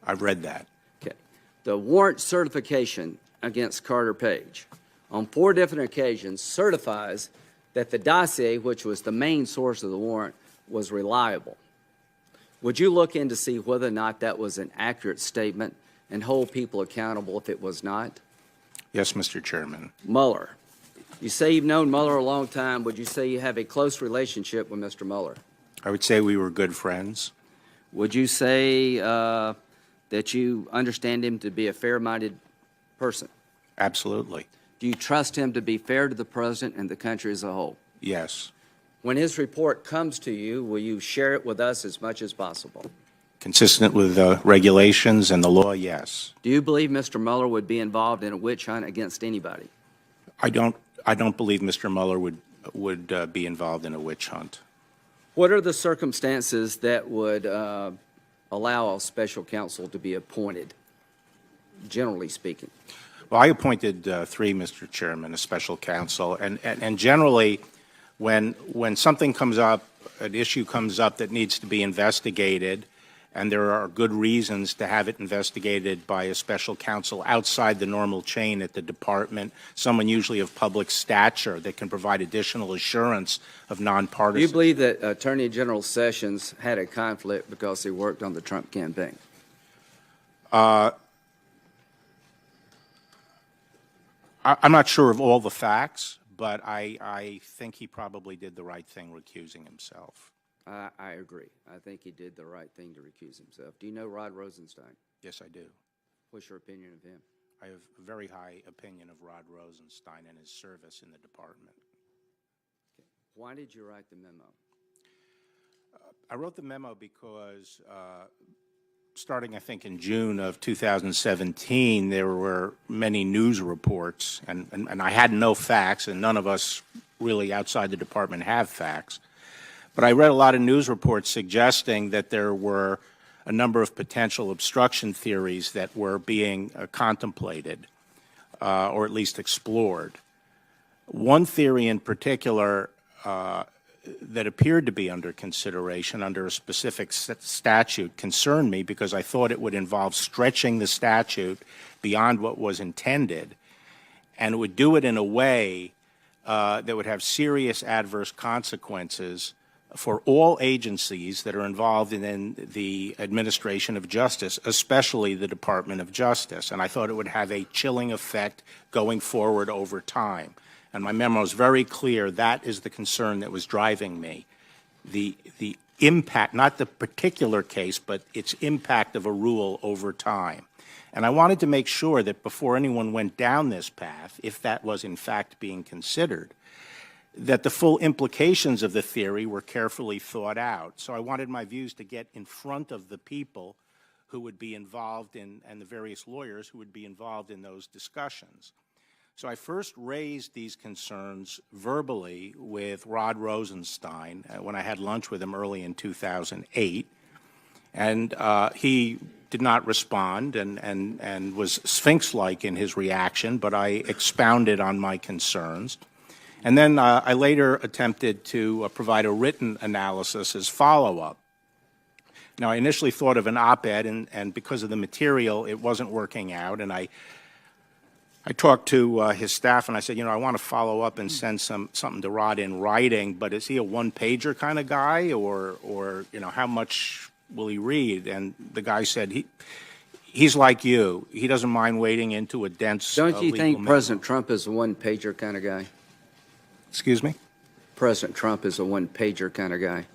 I've read that. Okay. The warrant certification against Carter Page on 4 different occasions certifies that the dossier, which was the main source of the warrant, was reliable. Would you look in to see whether or not that was an accurate statement and hold people accountable if it was not? Yes, Mr. Chairman. Mueller. You say you've known Mueller a long time. Would you say you have a close relationship with Mr. Mueller? I would say we were good friends. Would you say that you understand him to be a fair-minded person? Absolutely. Do you trust him to be fair to the president and the country as a whole? Yes. When his report comes to you, will you share it with us as much as possible? Consistent with the regulations and the law, yes. Do you believe Mr. Mueller would be involved in a witch hunt against anybody? I don't believe Mr. Mueller would be involved in a witch hunt. What are the circumstances that would allow a special counsel to be appointed, generally speaking? Well, I appointed 3, Mr. Chairman, a special counsel, and generally, when something comes up, an issue comes up that needs to be investigated, and there are good reasons to have it investigated by a special counsel outside the normal chain at the department, someone usually of public stature that can provide additional assurance of nonpartisan. Do you believe that Attorney General Sessions had a conflict because he worked on the Trump campaign? I'm not sure of all the facts, but I think he probably did the right thing recusing himself. I agree. I think he did the right thing to recuse himself. Do you know Rod Rosenstein? Yes, I do. What's your opinion of him? I have a very high opinion of Rod Rosenstein and his service in the department. Okay. Why did you write the memo? I wrote the memo because starting, I think, in June of 2017, there were many news reports, and I had no facts, and none of us really outside the department have facts. But I read a lot of news reports suggesting that there were a number of potential obstruction theories that were being contemplated. or at least explored. One theory in particular that appeared to be under consideration under a specific statute concerned me because I thought it would involve stretching the statute beyond what was intended, and it would do it in a way that would have serious adverse consequences for all agencies that are involved in the administration of justice, especially the Department of Justice. And I thought it would have a chilling effect going forward over time. And my memo is very clear. That is the concern that was driving me. The impact, not the particular case, but its impact of a rule over time. And I wanted to make sure that before anyone went down this path, if that was in fact being considered, that the full implications of the theory were carefully thought out. So I wanted my views to get in front of the people who would be involved in, and the various lawyers who would be involved in those discussions. So I first raised these concerns verbally with Rod Rosenstein when I had lunch with him early in 2008. And he did not respond and was sphinx-like in his reaction, but I expounded on my concerns. And then I later attempted to provide a written analysis as follow-up. Now, I initially thought of an op-ed, and because of the material, it wasn't working out. And I talked to his staff, and I said, I want to follow up and send something to Rod in writing, but is he a one-pager kind of guy, or how much will he read? And the guy said, he's like you. He doesn't mind wading into a dense Don't you think memo. President Trump is a one-pager kind of guy? Excuse me? President Trump is a one-pager kind of guy.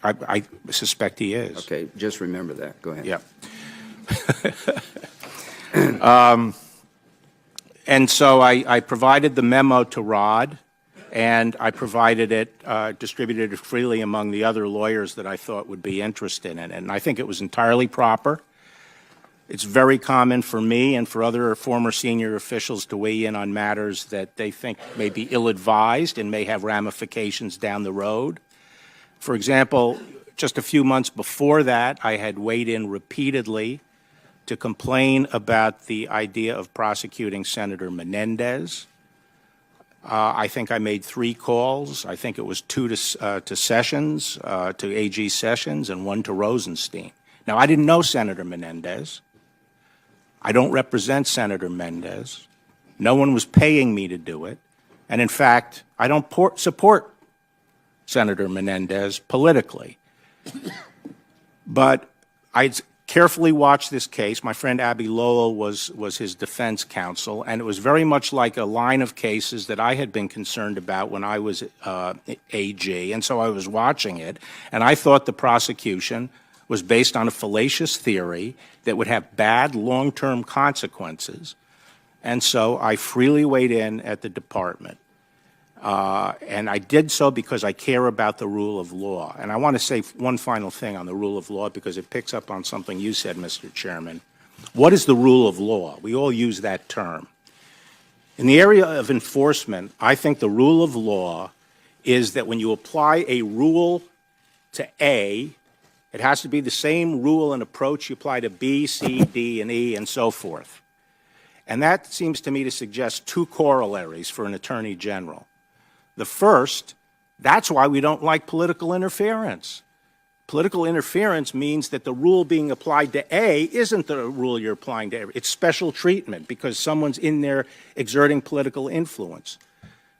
I suspect he is. Okay, just remember that. Go ahead. Yeah. And so I provided the memo to Rod, and I provided it, distributed it freely among the other lawyers that I thought would be interested in it. And I think it was entirely proper. It's very common for me and for other former senior officials to weigh in on matters that they think may be ill-advised and may have ramifications down the road. For example, just a few months before that, I had weighed in repeatedly to complain about the idea of prosecuting Senator Menendez. I think I made 3 calls. I think it was 2 to Sessions, to AG Sessions, and 1 to Rosenstein. Now, I didn't know Senator Menendez. I don't represent Senator Menendez. No one was paying me to do it. And in fact, I don't support Senator Menendez politically. But I carefully watched this case. My friend Abby Lowell was his defense counsel, and it was very much like a line of cases that I had been concerned about when I was AG. And so I was watching it, and I thought the prosecution was based on a fallacious theory that would have bad long-term consequences. And so I freely weighed in at the department. And I did so because I care about the rule of law. And I want to say one final thing on the rule of law because it picks up on something you said, Mr. Chairman. What is the rule of law? We all use that term. In the area of enforcement, I think the rule of law is that when you apply a rule to A, it has to be the same rule and approach you apply to B, C, D, and E, and so forth. And that seems to me to suggest 2 corollaries for an attorney general. The first, that's why we don't like political interference. Political interference means that the rule being applied to A isn't the rule you're applying to A. It's special treatment because someone's in there exerting political influence.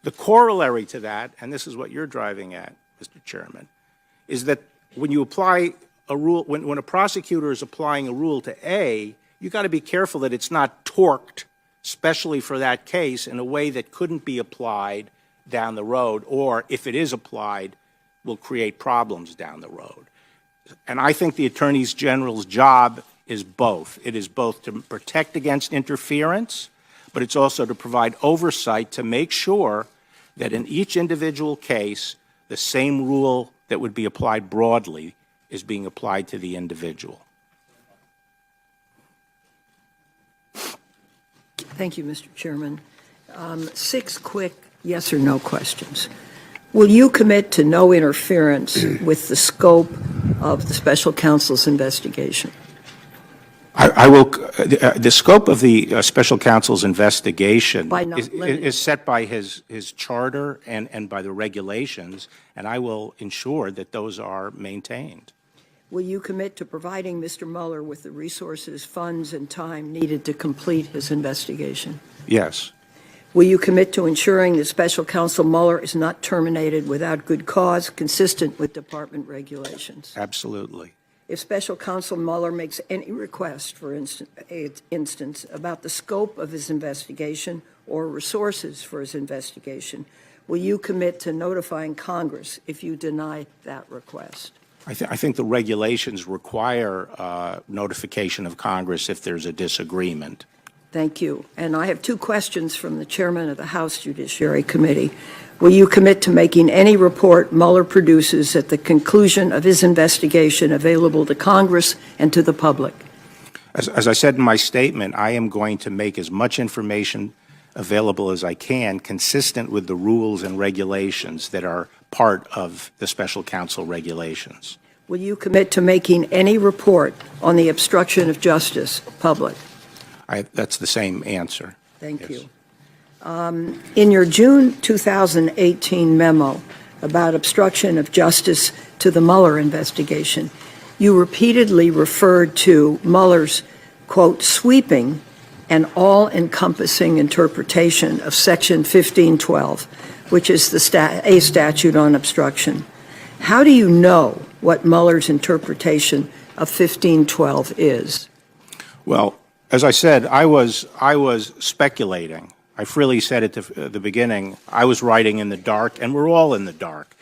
The corollary to that, and this is what you're driving at, Mr. Chairman, is that when you apply a rule, when a prosecutor is applying a rule to A, you've got to be careful that it's not torqued, especially for that case, in a way that couldn't be applied down the road, or if it is applied, will create problems down the road. And I think the Attorney General's job is both. It is both to protect against interference, but it's also to provide oversight to make sure that in each individual case, the same rule that would be applied broadly is being applied to the individual. Thank you, Mr. Chairman. 6 quick yes or no questions. Will you commit to no interference with the scope of the special counsel's investigation? I I will, the scope of the special counsel's investigation By not limiting. is set by his charter and by the regulations, and I will ensure that those are maintained. Will you commit to providing Mr. Mueller with the resources, funds, and time needed to complete his investigation? Yes. Will you commit to ensuring that Special Counsel Mueller is not terminated without good cause, consistent with department regulations? Absolutely. If Special Counsel Mueller makes any request, for instance, about the scope of his investigation or resources for his investigation, will you commit to notifying Congress if you deny that request? I think the regulations require notification of Congress if there's a disagreement. Thank you. And I have two questions from the chairman of the House Judiciary Committee. Will you commit to making any report Mueller produces at the conclusion of his investigation available to Congress and to the public? As I said in my statement, I am going to make as much information available as I can, consistent with the rules and regulations that are part of the special counsel regulations. Will you commit to making any report on the obstruction of justice public? That's the same answer. Thank Yes. you. In your June 2018 memo about obstruction of justice to the Mueller investigation, you repeatedly referred to Mueller's, quote, sweeping and all-encompassing interpretation of Section 1512, which is a statute on obstruction. How do you know what Mueller's interpretation of 1512 is? Well, as I said, I was speculating. I freely said at the beginning, I was writing in the dark, and we're all in the dark.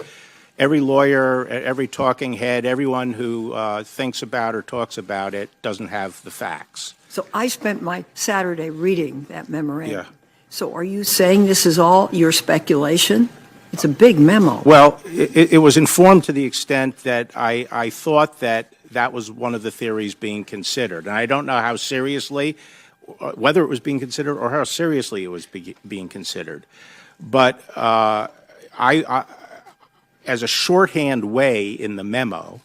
Every lawyer, every talking head, everyone who thinks about or talks about it doesn't have the facts. So I spent my Saturday reading that memorandum. Yeah. So are you saying this is all your speculation? It's a big memo. Well, it was informed to the extent that I thought that was one of the theories being considered. And I don't know how seriously, whether it was being considered or how seriously it was being considered. But as a shorthand way in the memo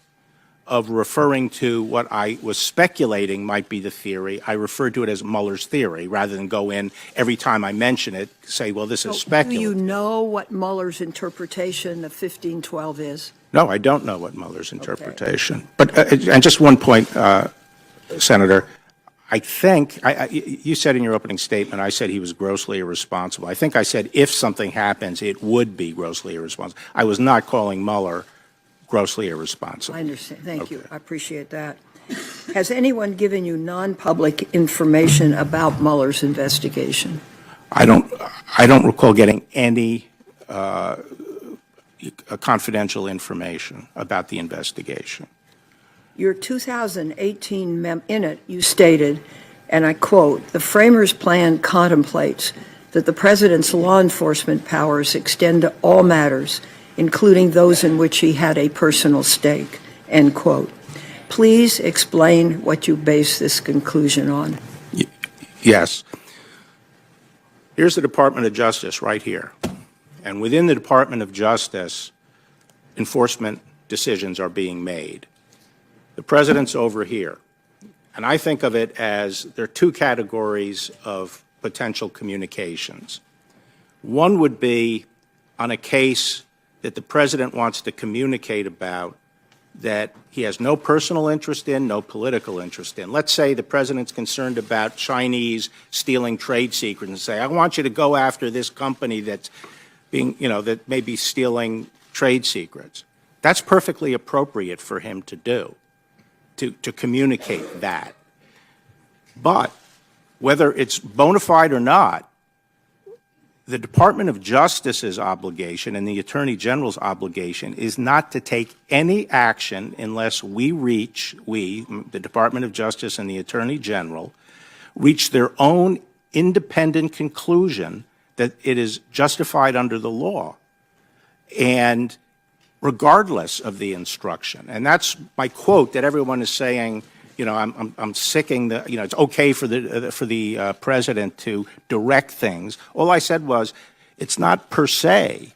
of referring to what I was speculating might be the theory, I referred to it as Mueller's theory, rather than go in every time I mention it, say, well, this is speculative. Do you know what Mueller's interpretation of 1512 is? No, I don't know what Mueller's interpretation. But, and just one point, Senator, I think, you said in your opening statement, I said he was grossly irresponsible. I think I said if something happens, it would be grossly irresponsible. I was not calling Mueller grossly irresponsible. I understand. Thank you. Okay. I appreciate that. Has anyone given you non-public information about Mueller's investigation? I don't recall getting any confidential information about the investigation. Your 2018 in it, you stated, and I quote, "The framers' plan contemplates that the president's law enforcement powers extend to all matters, including those in which he had a personal stake," end quote. Please explain what you base this conclusion on. Yes. Here's the Department of Justice right here. And within the Department of Justice, enforcement decisions are being made. The president's over here. And I think of it as there are two categories of potential communications. One would be on a case that the president wants to communicate about that he has no personal interest in, no political interest in. Let's say the president's concerned about Chinese stealing trade secrets and say, I want you to go after this company that's being, that may be stealing trade secrets. That's perfectly appropriate for him to do, to communicate that. But whether it's bona fide or not, the Department of Justice's obligation and the Attorney General's obligation is not to take any action unless we, the Department of Justice and the Attorney General, reach their own independent conclusion that it is justified under the law, and regardless of the instruction. And that's my quote that everyone is saying, I'm sicking the, it's okay for the president to direct things. All I said was, it's not per se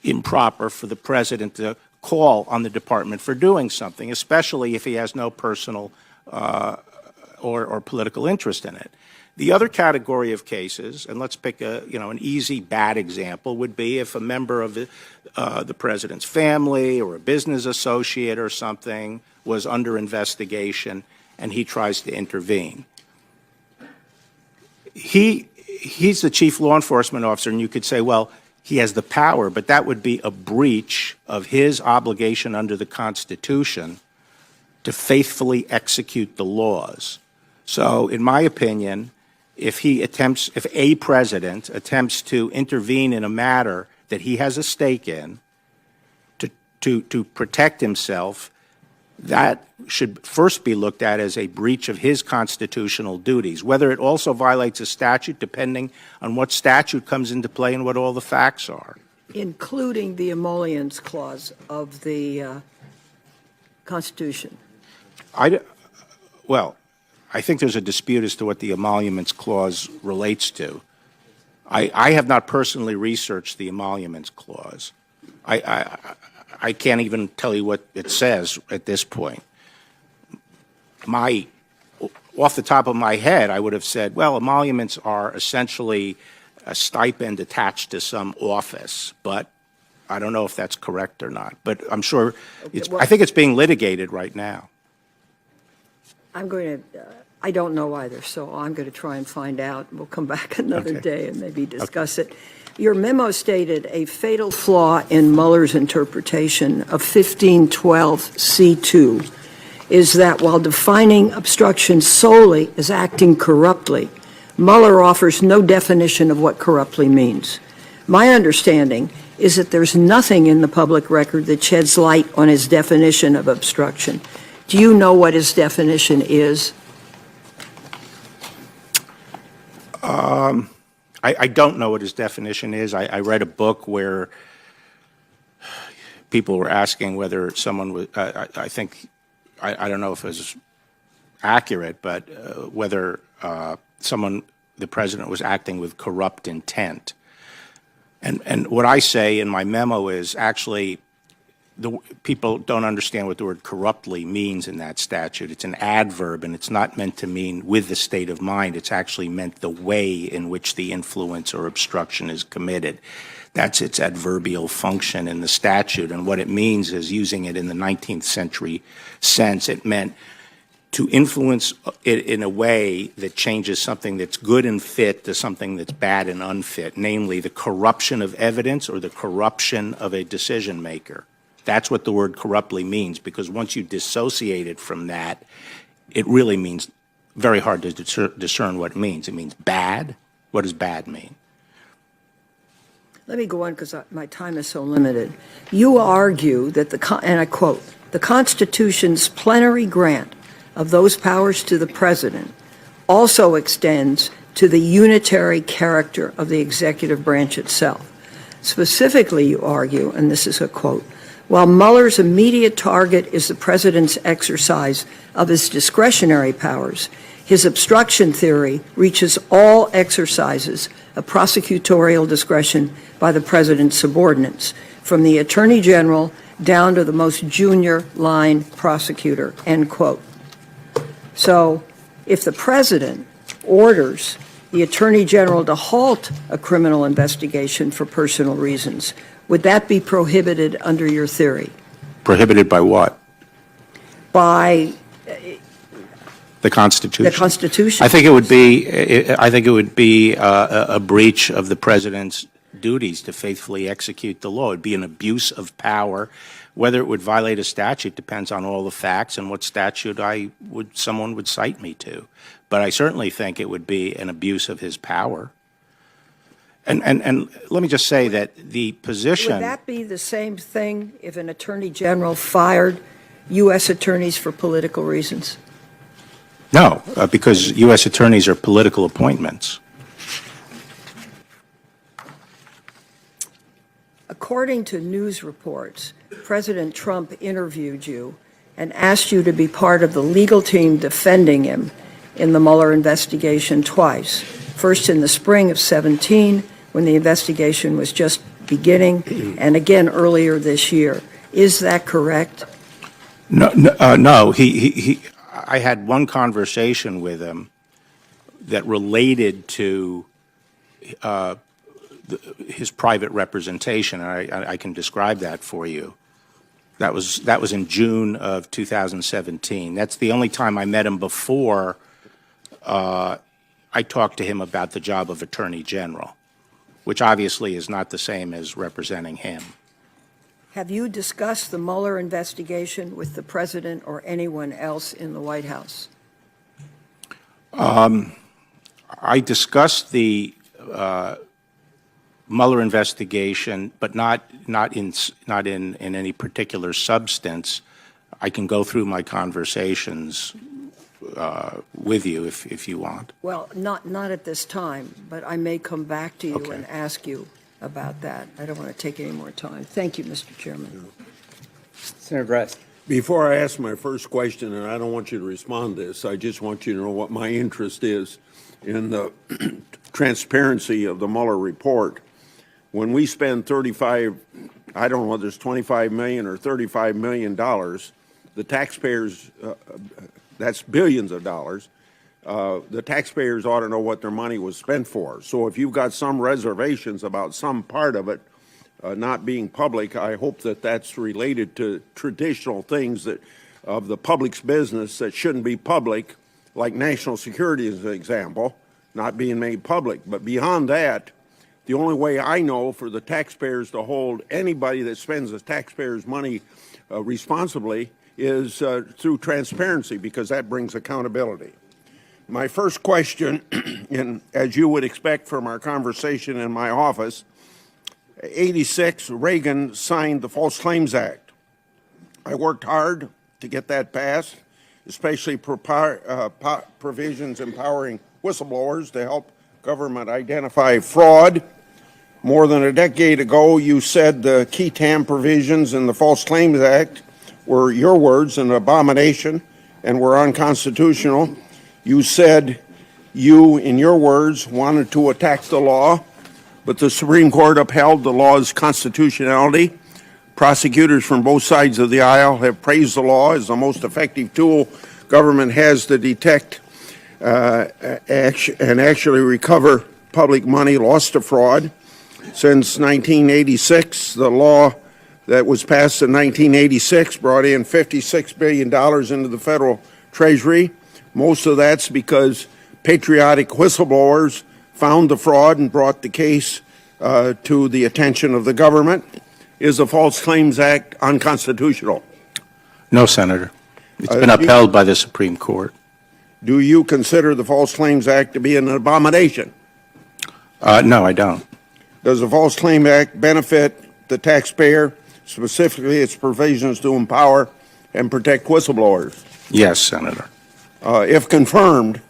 improper for the president to call on the department for doing something, especially if he has no personal or political interest in it. The other category of cases, and let's pick an easy bad example, would be if a member of the president's family or a business associate or something was under investigation and he tries to intervene. He's the chief law enforcement officer, and you could say, well, he has the power, but that would be a breach of his obligation under the Constitution to faithfully execute the laws. So, in my opinion, if a president attempts to intervene in a matter that he has a stake in to protect himself, that should first be looked at as a breach of his constitutional duties. Whether it also violates a statute, depending on what statute comes into play and what all the facts are. Including the emollients clause of the Constitution. Well, I think there's a dispute as to what the emoluments clause relates to. I have not personally researched the emoluments clause. I can't even tell you what it says at this point. Off the top of my head, I would have said, well, emoluments are essentially a stipend attached to some office, but I don't know if that's correct or not. But I'm sure I think it's being litigated right now. I don't know either, so I'm going to try and find out. We'll come back another day and maybe discuss it. Your memo stated a fatal flaw in Mueller's interpretation of 1512C2 is that while defining obstruction solely as acting corruptly, Mueller offers no definition of what corruptly means. My understanding is that there's nothing in the public record that sheds light on his definition of obstruction. Do you know what his definition is? I don't know what his definition is. I read a book where people were asking whether someone was, I don't know if it was accurate, but whether the president was acting with corrupt intent. And what I say in my memo is actually people don't understand what the word corruptly means in that statute. It's an adverb, and it's not meant to mean with the state of mind. It's actually meant the way in which the influence or obstruction is committed. That's its adverbial function in the statute. And what it means is, using it in the 19th century sense, it meant to influence it in a way that changes something that's good and fit to something that's bad and unfit, namely the corruption of evidence or the corruption of a decision maker. That's what the word corruptly means, because once you dissociate it from that, it really means very hard to discern what it means. It means bad. What does bad mean? Let me go on because my time is so limited. You argue that and I quote, the Constitution's plenary grant of those powers to the president also extends to the unitary character of the executive branch itself. Specifically, you argue, and this is a quote, while Mueller's immediate target is the president's exercise of his discretionary powers, his obstruction theory reaches all exercises of prosecutorial discretion by the president's subordinates, from the attorney general down to the most junior line prosecutor, end quote. So if the president orders the attorney general to halt a criminal investigation for personal reasons, would that be prohibited under your theory? Prohibited by what? By the Constitution. The Constitution. I think it would be a breach of the president's duties to faithfully execute the law. It would be an abuse of power. Whether it would violate a statute depends on all the facts and what statute someone would cite me to. But I certainly think it would be an abuse of his power. And let me just say that the position... Would that be the same thing if an attorney general fired U.S. attorneys for political reasons? No, because U.S. attorneys are political appointments. According to news reports, President Trump interviewed you and asked you to be part of the legal team defending him in the Mueller investigation twice. First in the spring of 2017, when the investigation was just beginning, and again earlier this year. Is that correct? No. I had one conversation with him that related to his private representation, and I can describe that for you. That was in June of 2017. That's the only time I met him before I talked to him about the job of Attorney General, which obviously is not the same as representing him. Have you discussed the Mueller investigation with the president or anyone else in the White House? I discussed the Mueller investigation, but not in any particular substance. I can go through my conversations with you if you want. Well, not at this time, but I may come back to you Okay. and ask you about that. I don't want to take any more time. Thank you, Mr. Chairman. Senator Gress. Before I ask my first question, and I don't want you to respond to this, I just want you to know what my interest is in the transparency of the Mueller report. When we spend I don't know whether it's $25 million or $35 million, the taxpayers, that's billions of dollars, the taxpayers ought to know what their money was spent for. So if you've got some reservations about some part of it not being public, I hope that that's related to traditional things that of the public's business that shouldn't be public, like national security as an example, not being made public. But beyond that, the only way I know for the taxpayers to hold anybody that spends the taxpayers' money responsibly is through transparency, because that brings accountability. My first question, and as you would expect from our conversation in my office, 86, Reagan signed the False Claims Act. I worked hard to get that passed, especially provisions empowering whistleblowers to help government identify fraud. More than a decade ago, you said the key TAM provisions in the False Claims Act were, your words, an abomination and were unconstitutional. You said you, in your words, wanted to attack the law, but the Supreme Court upheld the law's constitutionality. Prosecutors from both sides of the aisle have praised the law as the most effective tool government has to detect and actually recover public money lost to fraud. Since 1986, the law that was passed in 1986 brought in $56 billion into the federal treasury. Most of that's because patriotic whistleblowers found the fraud and brought the case to the attention of the government. Is the False Claims Act unconstitutional? No, Senator. It's been upheld by the Supreme Court. Do you consider the False Claims Act to be an abomination? No, I don't. Does the False Claims Act benefit the taxpayer, specifically its provisions to empower and protect whistleblowers? Yes, Senator. If confirmed,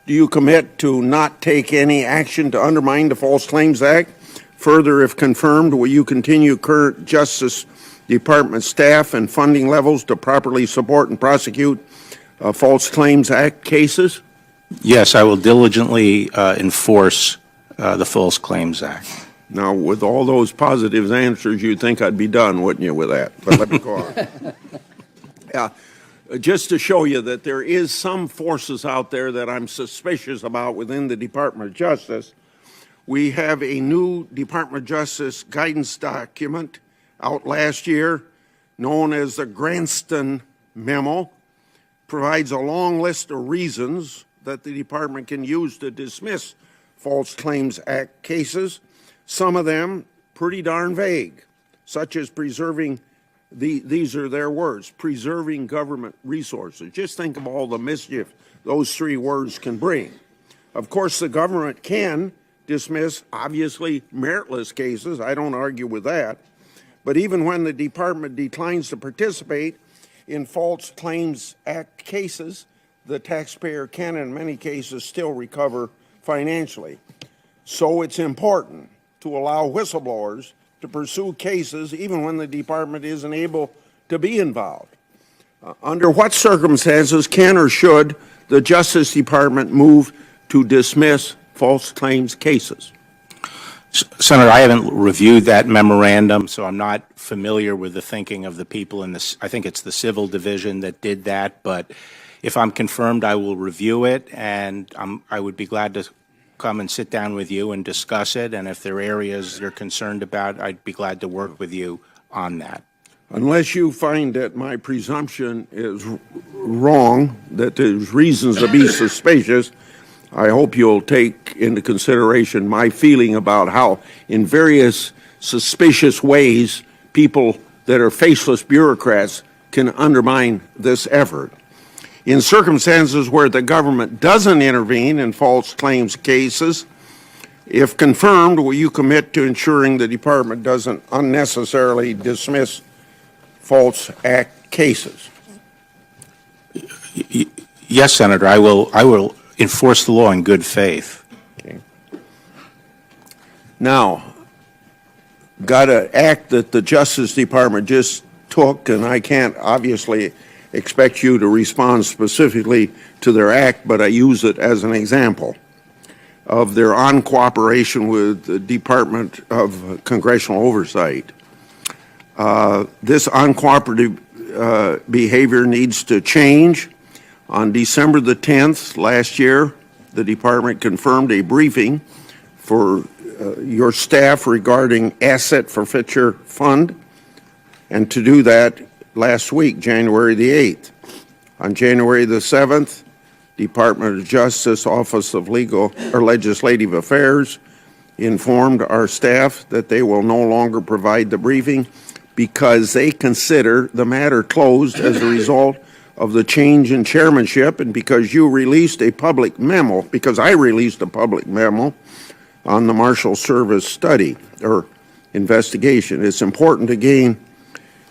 do you commit to not take any action to undermine the False Claims Act? Further, if confirmed, will you continue current Justice Department staff and funding levels to properly support and prosecute False Claims Act cases? Yes, I will diligently enforce the False Claims Act. Now, with all those positive answers, you'd think I'd be done, wouldn't you, with that? But let me go on. Just to show you that there is some forces out there that I'm suspicious about within the Department of Justice, we have a new Department of Justice guidance document out last year known as the Granston Memo. Provides a long list of reasons that the department can use to dismiss False Claims Act cases. Some of them pretty darn vague, such as preserving, these are their words, preserving government resources. Just think of all the mischief those three words can bring. Of course, the government can dismiss obviously meritless cases. I don't argue with that. But even when the department declines to participate in False Claims Act cases, the taxpayer can in many cases still recover financially. So it's important to allow whistleblowers to pursue cases even when the department isn't able to be involved. Under what circumstances can or should the Justice Department move to dismiss false claims cases? Senator, I haven't reviewed that memorandum, so I'm not familiar with the thinking of the people in this. I think it's the Civil Division that did that, but If I'm confirmed, I will review it, and I would be glad to come and sit down with you and discuss it. And if there are areas you're concerned about, I'd be glad to work with you on that. Unless you find that my presumption is wrong, that there's reasons to be suspicious, I hope you'll take into consideration my feeling about how, in various suspicious ways, people that are faceless bureaucrats can undermine this effort. In circumstances where the government doesn't intervene in false claims cases, if confirmed, will you commit to ensuring the department doesn't unnecessarily dismiss false act cases? Yes, Senator, I will enforce the law in good faith. Okay. Now, got an act that the Justice Department just took, and I can't obviously expect you to respond specifically to their act, but I use it as an example of their uncooperation with the Department of Congressional Oversight. This uncooperative behavior needs to change. On December the 10th last year, the department confirmed a briefing for your staff regarding asset forfeiture fund, and to do that last week, January the 8th. On January the 7th, Department of Justice Office of Legal or Legislative Affairs informed our staff that they will no longer provide the briefing because they consider the matter closed as a result of the change in chairmanship, and because you released a public memo, because I released a public memo on the Marshal Service study or investigation. It's important to gain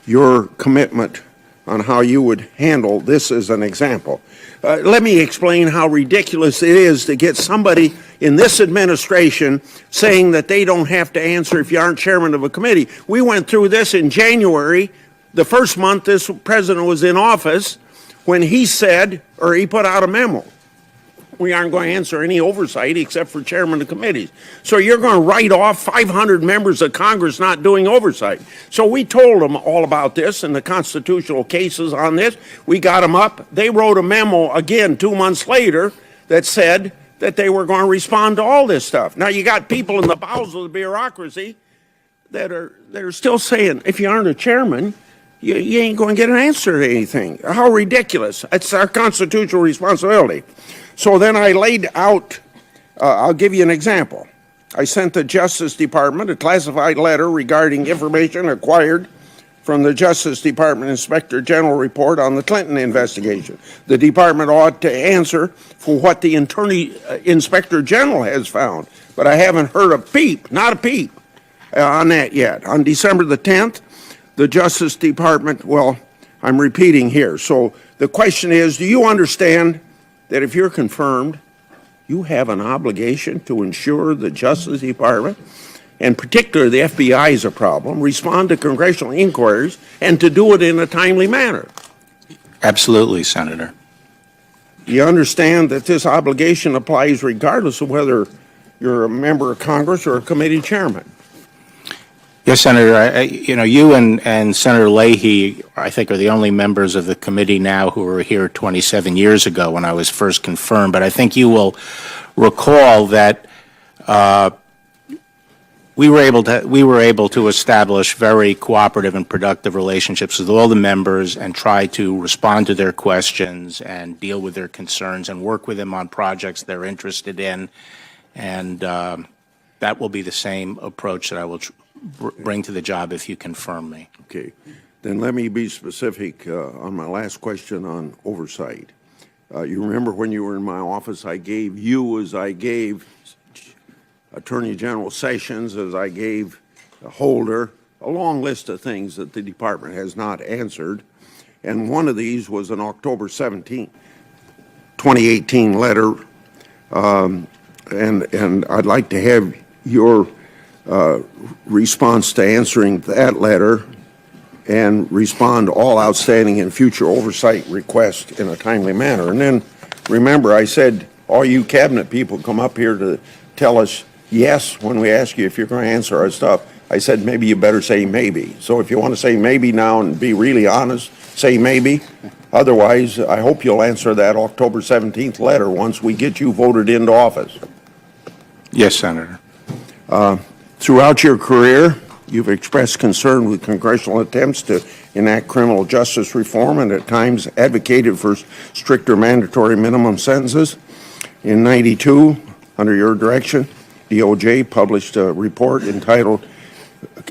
your commitment on how you would handle this as an example. Let me explain how ridiculous it is to get somebody in this administration saying that they don't have to answer if you aren't chairman of a committee. We went through this in January, the first month this president was in office, when he said, or he put out a memo, we aren't going to answer any oversight except for chairman of committees. So you're going to write off 500 members of Congress not doing oversight. So we told them all about this and the constitutional cases on this. We got them up. They wrote a memo again 2 months later that said that they were going to respond to all this stuff. Now you got people in the bowels of the bureaucracy that are still saying, if you aren't a chairman, you ain't going to get an answer to anything. How ridiculous. It's our constitutional responsibility. So then I laid out, I'll give you an example. I sent the Justice Department a classified letter regarding information acquired from the Justice Department Inspector General report on the Clinton investigation. The department ought to answer for what the Inspector General has found, but I haven't heard a peep, not a peep, on that yet. On December the 10th, the Justice Department, well, I'm repeating here. So the question is, do you understand that if you're confirmed, you have an obligation to ensure the Justice Department, and particularly the FBI is a problem, respond to congressional inquiries and to do it in a timely manner? Absolutely, Senator. You understand that this obligation applies regardless of whether you're a member of Congress or a committee chairman? Yes, Senator. You and Senator Leahy, I think, are the only members of the committee now who were here 27 years ago when I was first confirmed. But I think you will recall that we were able to establish very cooperative and productive relationships with all the members and try to respond to their questions and deal with their concerns and work with them on projects they're interested in. And that will be the same approach that I will bring to the job if you confirm me. Okay. Then let me be specific on my last question on oversight. You remember when you were in my office, I gave you, as I gave Attorney General Sessions, as I gave Holder, a long list of things that the department has not answered. And one of these was an October 17, 2018 letter. And I'd like to have your response to answering that letter and respond to all outstanding and future oversight requests in a timely manner. And then remember, I said all you cabinet people come up here to tell us yes when we ask you if you're going to answer our stuff. I said maybe you better say maybe. So if you want to say maybe now and be really honest, say maybe. Otherwise, I hope you'll answer that October 17th letter once we get you voted into office. Yes, Senator. Throughout your career, you've expressed concern with congressional attempts to enact criminal justice reform and at times advocated for stricter mandatory minimum sentences. In '92, under your direction, DOJ published a report entitled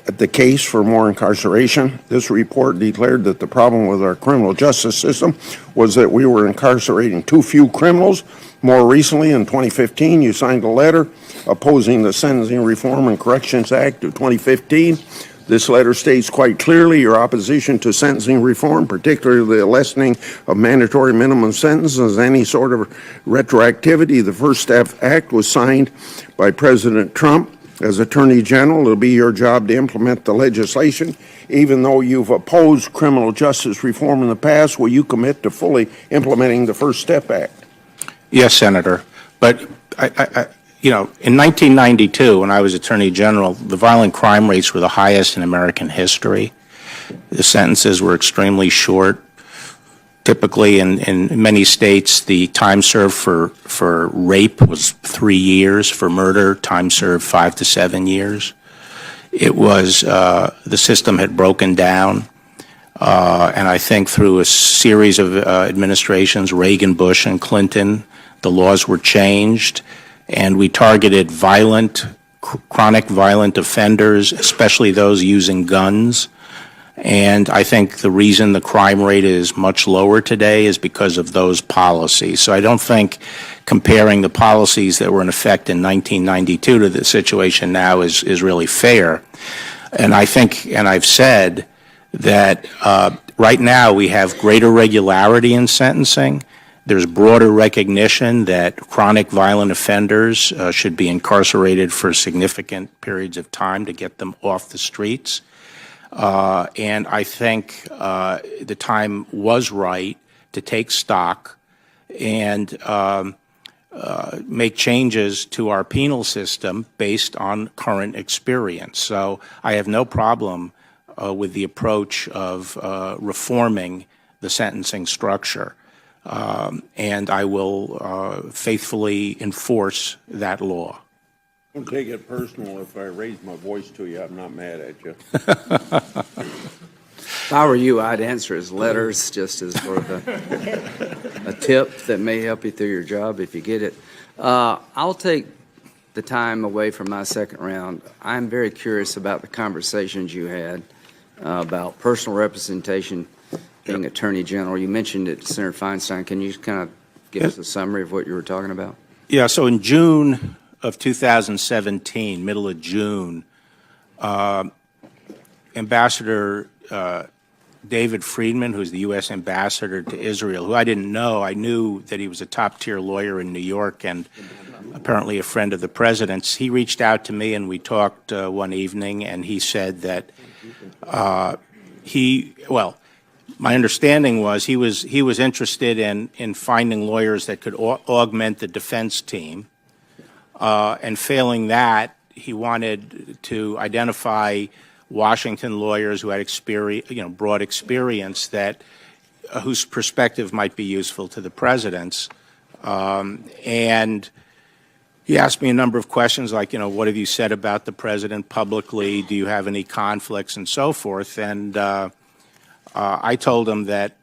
The Case for More Incarceration. This report declared that the problem with our criminal justice system was that we were incarcerating too few criminals. More recently, in 2015, you signed a letter opposing the Sentencing Reform and Corrections Act of 2015. This letter states quite clearly your opposition to sentencing reform, particularly the lessening of mandatory minimum sentences, any sort of retroactivity. The First Step Act was signed by President Trump. As Attorney General, it'll be your job to implement the legislation. Even though you've opposed criminal justice reform in the past, will you commit to fully implementing the First Step Act? Yes, Senator. But, in 1992, when I was Attorney General, the violent crime rates were the highest in American history. The sentences were extremely short. Typically, in many states, the time served for rape was 3 years. For murder, time served 5 to 7 years. It was, the system had broken down. And I think through a series of administrations, Reagan, Bush, and Clinton, the laws were changed. And we targeted chronic violent offenders, especially those using guns. And I think the reason the crime rate is much lower today is because of those policies. So I don't think comparing the policies that were in effect in 1992 to the situation now is really fair. And I think, and I've said, that right now we have greater regularity in sentencing. There's broader recognition that chronic violent offenders should be incarcerated for significant periods of time to get them off the streets. And I think the time was right to take stock and make changes to our penal system based on current experience. So I have no problem with the approach of reforming the sentencing structure. And I will faithfully enforce that law. Don't take it personal if I raise my voice to you. I'm not mad at you. If I were you, I'd answer his letters just as sort of a tip that may help you through your job if you get it. I'll take the time away from my second round. I'm very curious about the conversations you had about personal representation being Attorney General. You mentioned it, Senator Feinstein. Can you kind of give us a summary of what you were talking about? Yeah, so in June of 2017, middle of June, Ambassador David Friedman, who's the U.S. ambassador to Israel, who I didn't know. I knew that he was a top-tier lawyer in New York and apparently a friend of the president's. He reached out to me, and we talked one evening, and he said that my understanding was he was interested in finding lawyers that could augment the defense team. And failing that, he wanted to identify Washington lawyers who had broad experience that whose perspective might be useful to the president's. And he asked me a number of questions like, what have you said about the president publicly? Do you have any conflicts and so forth? And I told him that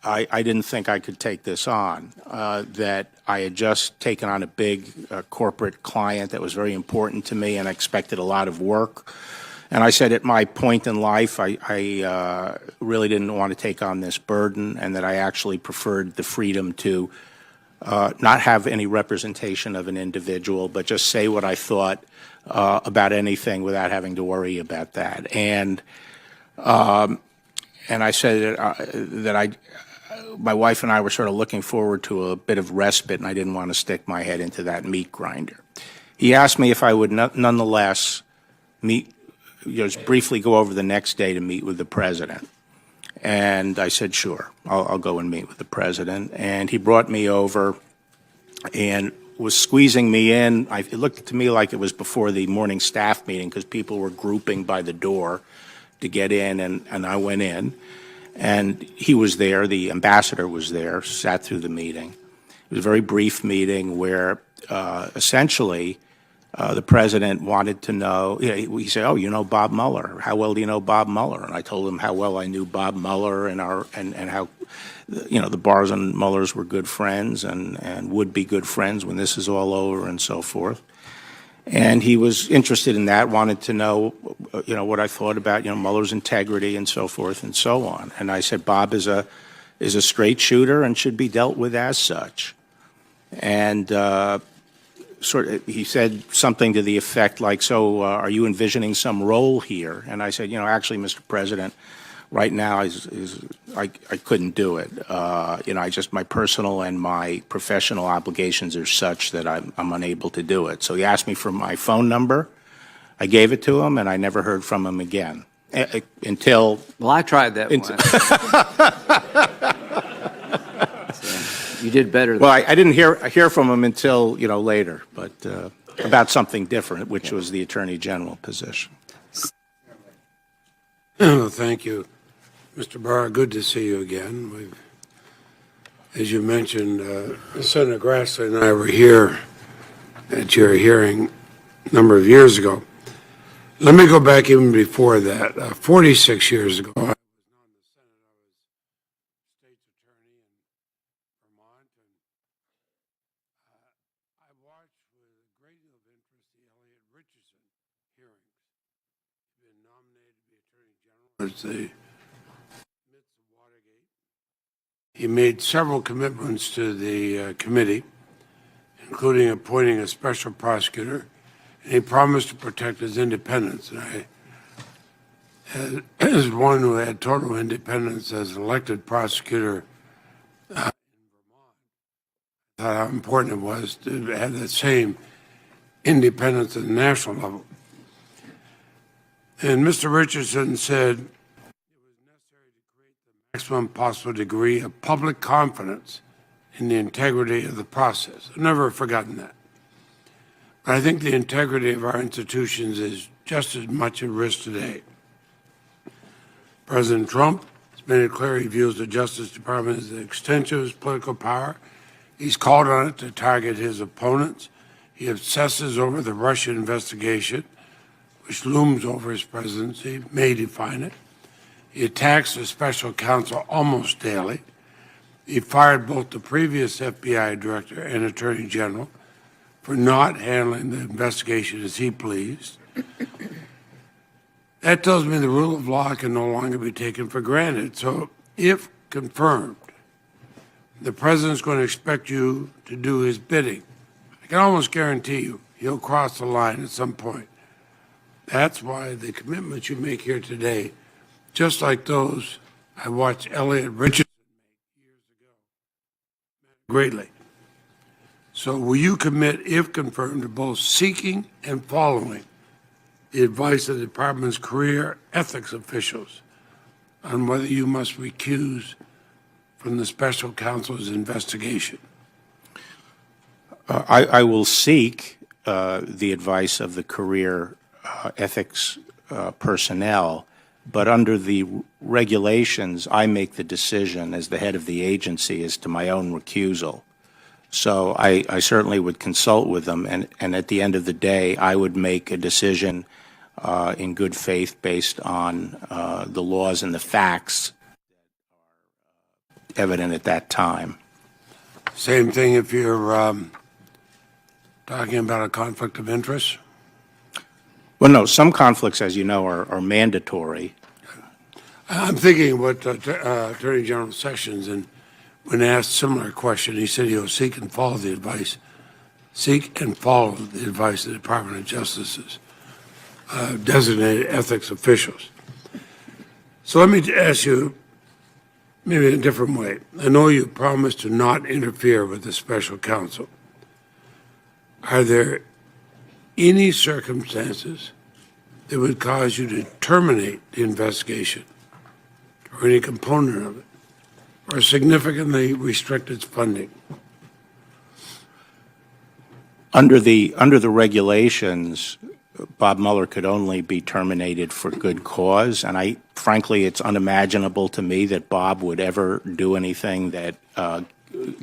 I didn't think I could take this on, that I had just taken on a big corporate client that was very important to me and I expected a lot of work. And I said at my point in life, I really didn't want to take on this burden and that I actually preferred the freedom to not have any representation of an individual, but just say what I thought about anything without having to worry about that. And I said that my wife and I were sort of looking forward to a bit of respite, and I didn't want to stick my head into that meat grinder. He asked me if I would nonetheless just briefly go over the next day to meet with the president. And I said, sure, I'll go and meet with the president. And he brought me over, and was squeezing me in. It looked to me like it was before the morning staff meeting because people were grouping by the door to get in, and I went in. And he was there, the ambassador was there, sat through the meeting. It was a very brief meeting where essentially the president wanted to know, he said, oh, you know Bob Mueller. How well do you know Bob Mueller? And I told him how well I knew Bob Mueller and how, the Barrs and Muellers were good friends and would be good friends when this is all over and so forth. And he was interested in that, wanted to know, what I thought about, Mueller's integrity and so forth and so on. And I said, Bob is a straight shooter and should be dealt with as such. And he said something to the effect like, so are you envisioning some role here? And I said, actually, Mr. President, right now I couldn't do it. My personal and my professional obligations are such that I'm unable to do it. So he asked me for my phone number. I gave it to him, and I never heard from him again until. Well, I tried that once. So, you did better. Well, I didn't hear from him until later, but about something different, which was the Attorney General position. Thank you, Mr. Barr. Good to see you again. As you mentioned, Senator Grassley and I were here at your hearing a number of years ago. Let me go back even before that. 46 years ago, I was on the Senate. I was state's attorney in Vermont, and I watched with a great deal of interest the Elliot Richardson hearings. He's been nominated to be Attorney General as the midst of Watergate. He made several commitments to the committee, including appointing a special prosecutor, and he promised to protect his independence. And I, as one who had total independence as elected prosecutor in Vermont, I thought how important it was to have that same independence at the national level. And Mr. Richardson said it was necessary to create the maximum possible degree of public confidence in the integrity of the process. I've never forgotten that. But I think the integrity of our institutions is just as much at risk today. President Trump has made it clear he views the Justice Department as an extension of his political power. He's called on it to target his opponents. He obsesses over the Russia investigation, which looms over his presidency, may define it. He attacks the special counsel almost daily. He fired both the previous FBI director and attorney general for not handling the investigation as he pleased. That tells me the rule of law can no longer be taken for granted. So if confirmed, the president's going to expect you to do his bidding. I can almost guarantee you he'll cross the line at some point. That's why the commitments you make here today, just like those I watched Elliot Richardson make years ago, matter greatly. So will you commit, if confirmed, to both seeking and following the advice of the department's career ethics officials on whether you must recuse from the special counsel's investigation? I will seek the advice of the career ethics personnel, but under the regulations, I make the decision as the head of the agency as to my own recusal. So I certainly would consult with them, and at the end of the day, I would make a decision in good faith based on the laws and the facts evident at that time. Same thing if you're talking about a conflict of interest? Well, no, some conflicts, as you know, are mandatory. I'm thinking what Attorney General Sessions, and when asked a similar question, he said he'll seek and follow the advice. Seek and follow the advice of the Department of Justice's designated ethics officials. So let me ask you, maybe in a different way. I know you promised to not interfere with the special counsel. Are there any circumstances that would cause you to terminate the investigation or any component of it, or significantly restrict its funding? Under the regulations, Bob Mueller could only be terminated for good cause, and frankly, it's unimaginable to me that Bob would ever do anything that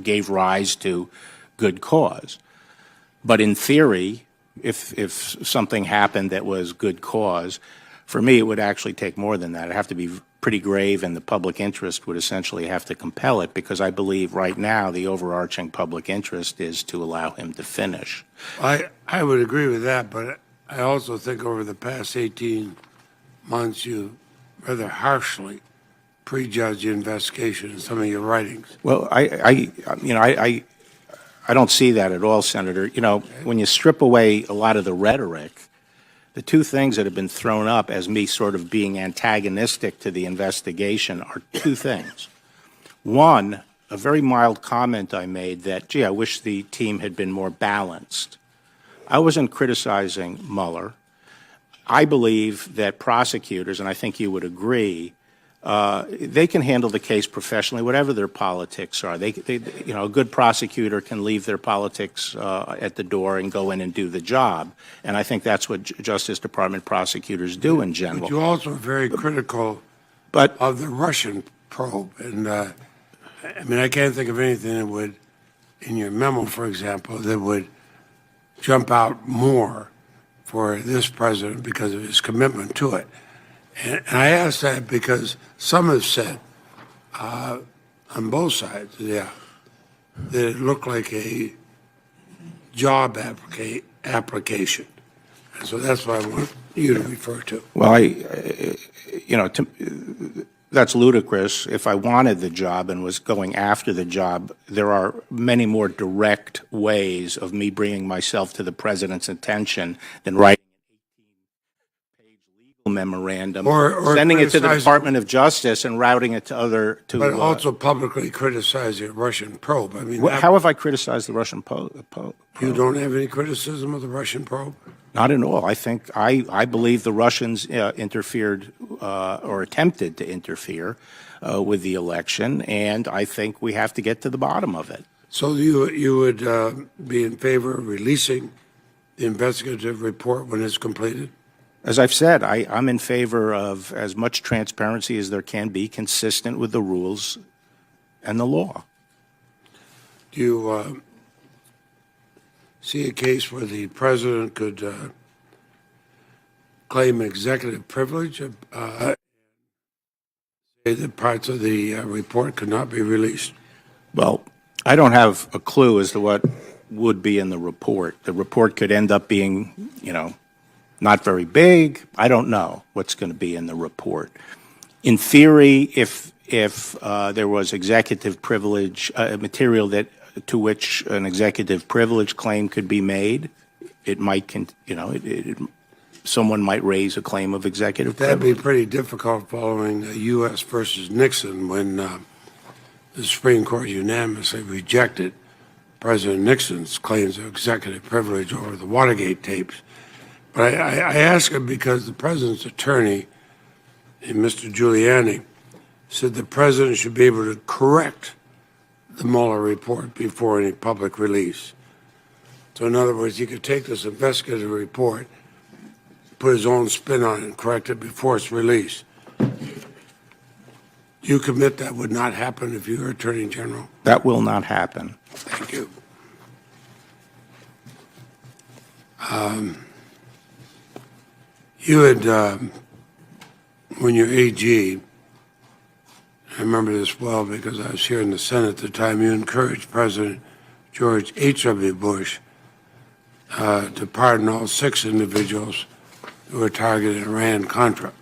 gave rise to good cause. But in theory, if something happened that was good cause, for me, it would actually take more than that. It'd have to be pretty grave, and the public interest would essentially have to compel it, because I believe right now the overarching public interest is to allow him to finish. I would agree with that, but I also think over the past 18 months, you rather harshly prejudged the investigation in some of your writings. Well, I don't see that at all, Senator. You know, when you strip away a lot of the rhetoric, the two things that have been thrown up as me sort of being antagonistic to the investigation are two things. One, a very mild comment I made that, gee, I wish the team had been more balanced. I wasn't criticizing Mueller. I believe that prosecutors, and I think you would agree, they can handle the case professionally, whatever their politics are. A good prosecutor can leave their politics at the door and go in and do the job. And I think that's what Justice Department prosecutors do in general. But you also are very critical of the Russian probe. And I mean, I can't think of anything that would, in your memo, for example, that would jump out more for this president because of his commitment to it. And I ask that because some have said, on both sides, that it looked like a job application. And so that's what I want you to refer to. Well, that's ludicrous. If I wanted the job and was going after the job, there are many more direct ways of me bringing myself to the president's attention than writing memorandum, or sending it to the Department of Justice and routing it to But also publicly criticizing the Russian probe. I mean, how have I criticized the Russian probe? You don't have any criticism of the Russian probe? Not at all. I believe the Russians interfered or attempted to interfere with the election, and I think we have to get to the bottom of it. So you would be in favor of releasing the investigative report when it's completed? As I've said, I'm in favor of as much transparency as there can be, consistent with the rules and the law. Do you see a case where the president could claim executive privilege, say that parts of the report could not be released? Well, I don't have a clue as to what would be in the report. The report could end up being, not very big. I don't know what's going to be in the report. In theory, if there was executive privilege material to which an executive privilege claim could be made, it might, someone might raise a claim of executive privilege. That'd be pretty difficult following U.S. versus Nixon, when the Supreme Court unanimously rejected President Nixon's claims of executive privilege over the Watergate tapes. But I ask him because the president's attorney, Mr. Giuliani, said the president should be able to correct the Mueller report before any public release. So in other words, he could take this investigative report, put his own spin on it, and correct it before it's released. Do you commit that would not happen if you were Attorney General? That will not happen. Thank you. You had, when you're AG, I remember this well because I was here in the Senate at the time, you encouraged President George H.W. Bush to pardon all 6 individuals who were targeted in Iran-Contra.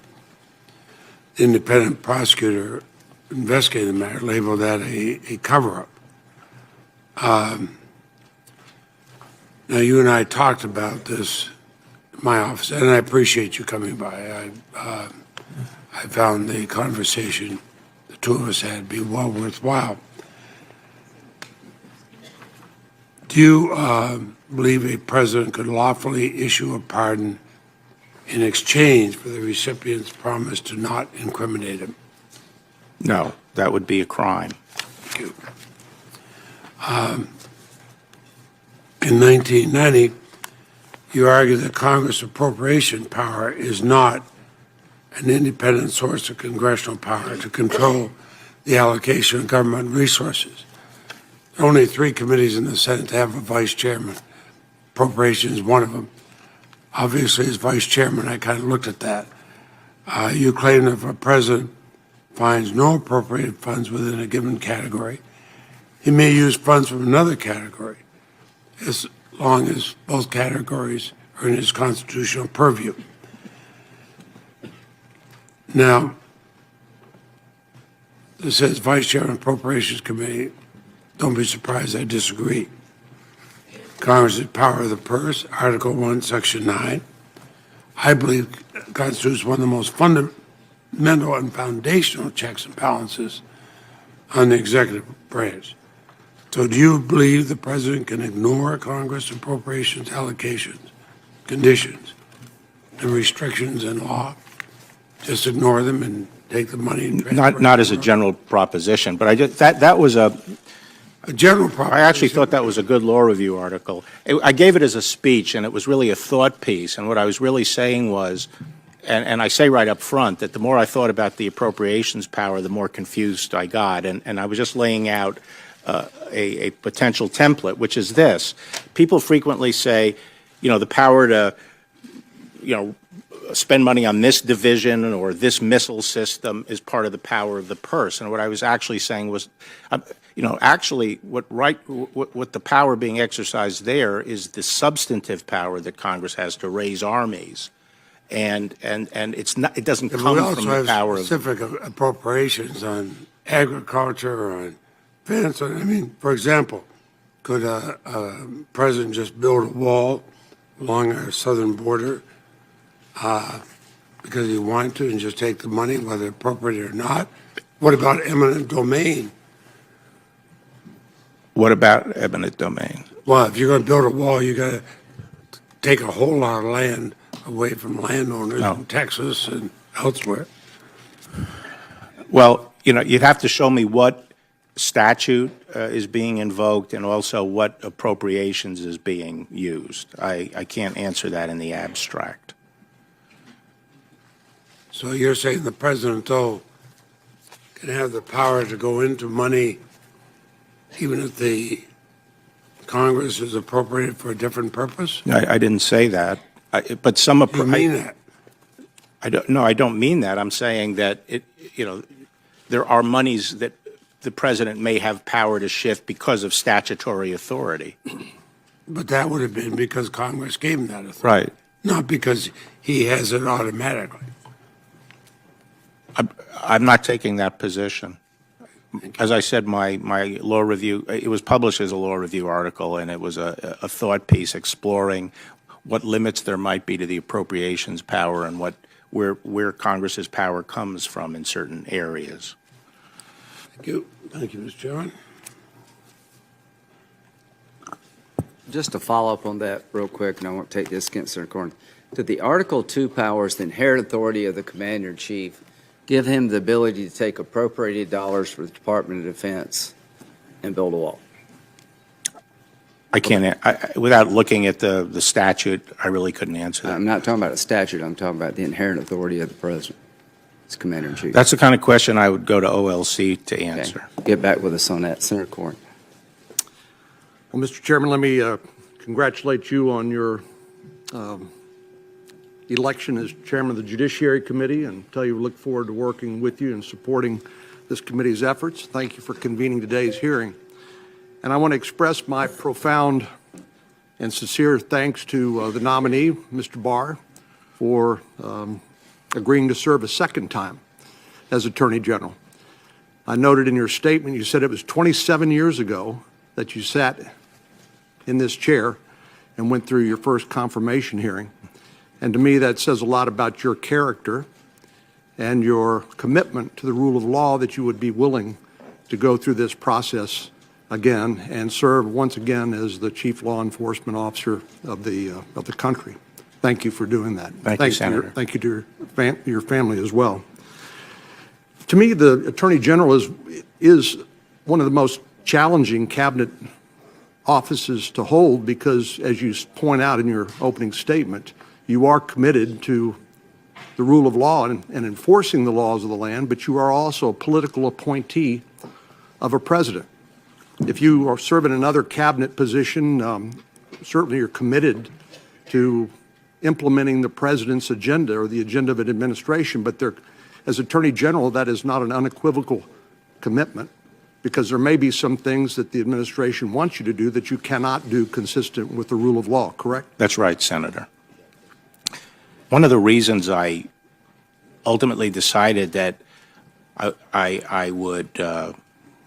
The independent prosecutor investigating the matter labeled that a cover-up. Now, you and I talked about this in my office, and I appreciate you coming by. I found the conversation the two of us had be well worthwhile. Do you believe a president could lawfully issue a pardon in exchange for the recipient's promise to not incriminate him? No, that would be a crime. Thank you. in 1990, you argued that Congress appropriation power is not an independent source of congressional power to control the allocation of government resources. There are only 3 committees in the Senate to have a vice chairman. Appropriations is one of them. Obviously, as vice chairman, I kind of looked at that. You claim that if a president finds no appropriated funds within a given category, he may use funds from another category, as long as both categories are in his constitutional purview. Now, this says Vice Chairman Appropriations Committee. Don't be surprised, I disagree. Congress's power of the purse, Article 1, Section 9, I believe constitutes one of the most fundamental and foundational checks and balances on the executive branch. So do you believe the president can ignore Congress appropriations allocations, conditions, and restrictions in law? Just ignore them and take the money and transfer it Not as a somewhere? general proposition, but that was A general proposition. I actually thought that was a good law review article. I gave it as a speech, and it was really a thought piece. And what I was really saying was, and I say right up front, that the more I thought about the appropriations power, the more confused I got. And I was just laying out a potential template, which is this. People frequently say, the power to, spend money on this division or this missile system is part of the power of the purse. And what I was actually saying was, actually what the power being exercised there is the substantive power that Congress has to raise armies. And it's not, it doesn't And come we also from the have power of. specific appropriations on agriculture or on defense. For example, could a president just build a wall along our southern border because he wanted to and just take the money, whether appropriate or not? What about eminent domain? What about eminent domain? Well, if you're going to build a wall, you got to take a whole lot of land away from landowners in Texas and elsewhere. Well, you'd have to show me what statute is being invoked and also what appropriations is being used. I can't answer that in the abstract. So you're saying the president, though, can have the power to go into money even if the Congress is appropriated for a different purpose? I didn't say that. But some. You mean that? I don't mean that. I'm saying that there are monies that the president may have power to shift because of statutory authority. But that would have been because Congress gave him that authority. Right. Not because he has it automatically. I'm not taking that position. As I said, my law review, it was published as a law review article, and it was a thought piece exploring what limits there might be to the appropriations power and where Congress's power comes from in certain areas. Thank you. Thank you, Mr. Chairman. Just to follow up on that real quick, and I won't take this against their corner. Did the Article 2 powers, the inherent authority of the Commander-in-Chief, give him the ability to take appropriated dollars for the Department of Defense and build a wall? I can't, without looking at the statute, I really couldn't answer that. I'm not talking about a statute. I'm talking about the inherent authority of the President as Commander-in-Chief. That's the kind of question I would go to OLC to Okay. answer. Get back with us on that, Senator Corn. Well, Mr. Chairman, let me congratulate you on your election as chairman of the Judiciary Committee and tell you we look forward to working with you and supporting this committee's efforts. Thank you for convening today's hearing. And I want to express my profound and sincere thanks to the nominee, Mr. Barr, for agreeing to serve a second time as Attorney General. I noted in your statement you said it was 27 years ago that you sat in this chair and went through your first confirmation hearing. And to me, that says a lot about your character and your commitment to the rule of law, that you would be willing to go through this process again and serve once again as the chief law enforcement officer of the country. Thank you for doing that. Thank you, Senator. Thank you to your family as well. To me, the Attorney General is one of the most challenging cabinet offices to hold because, as you point out in your opening statement, you are committed to the rule of law and enforcing the laws of the land, but you are also a political appointee of a president. If you are serving another cabinet position, certainly you're committed to implementing the president's agenda or the agenda of an administration, but as Attorney General, that is not an unequivocal commitment, because there may be some things that the administration wants you to do that you cannot do consistent with the rule of law, correct? That's right, Senator. One of the reasons I ultimately decided that I would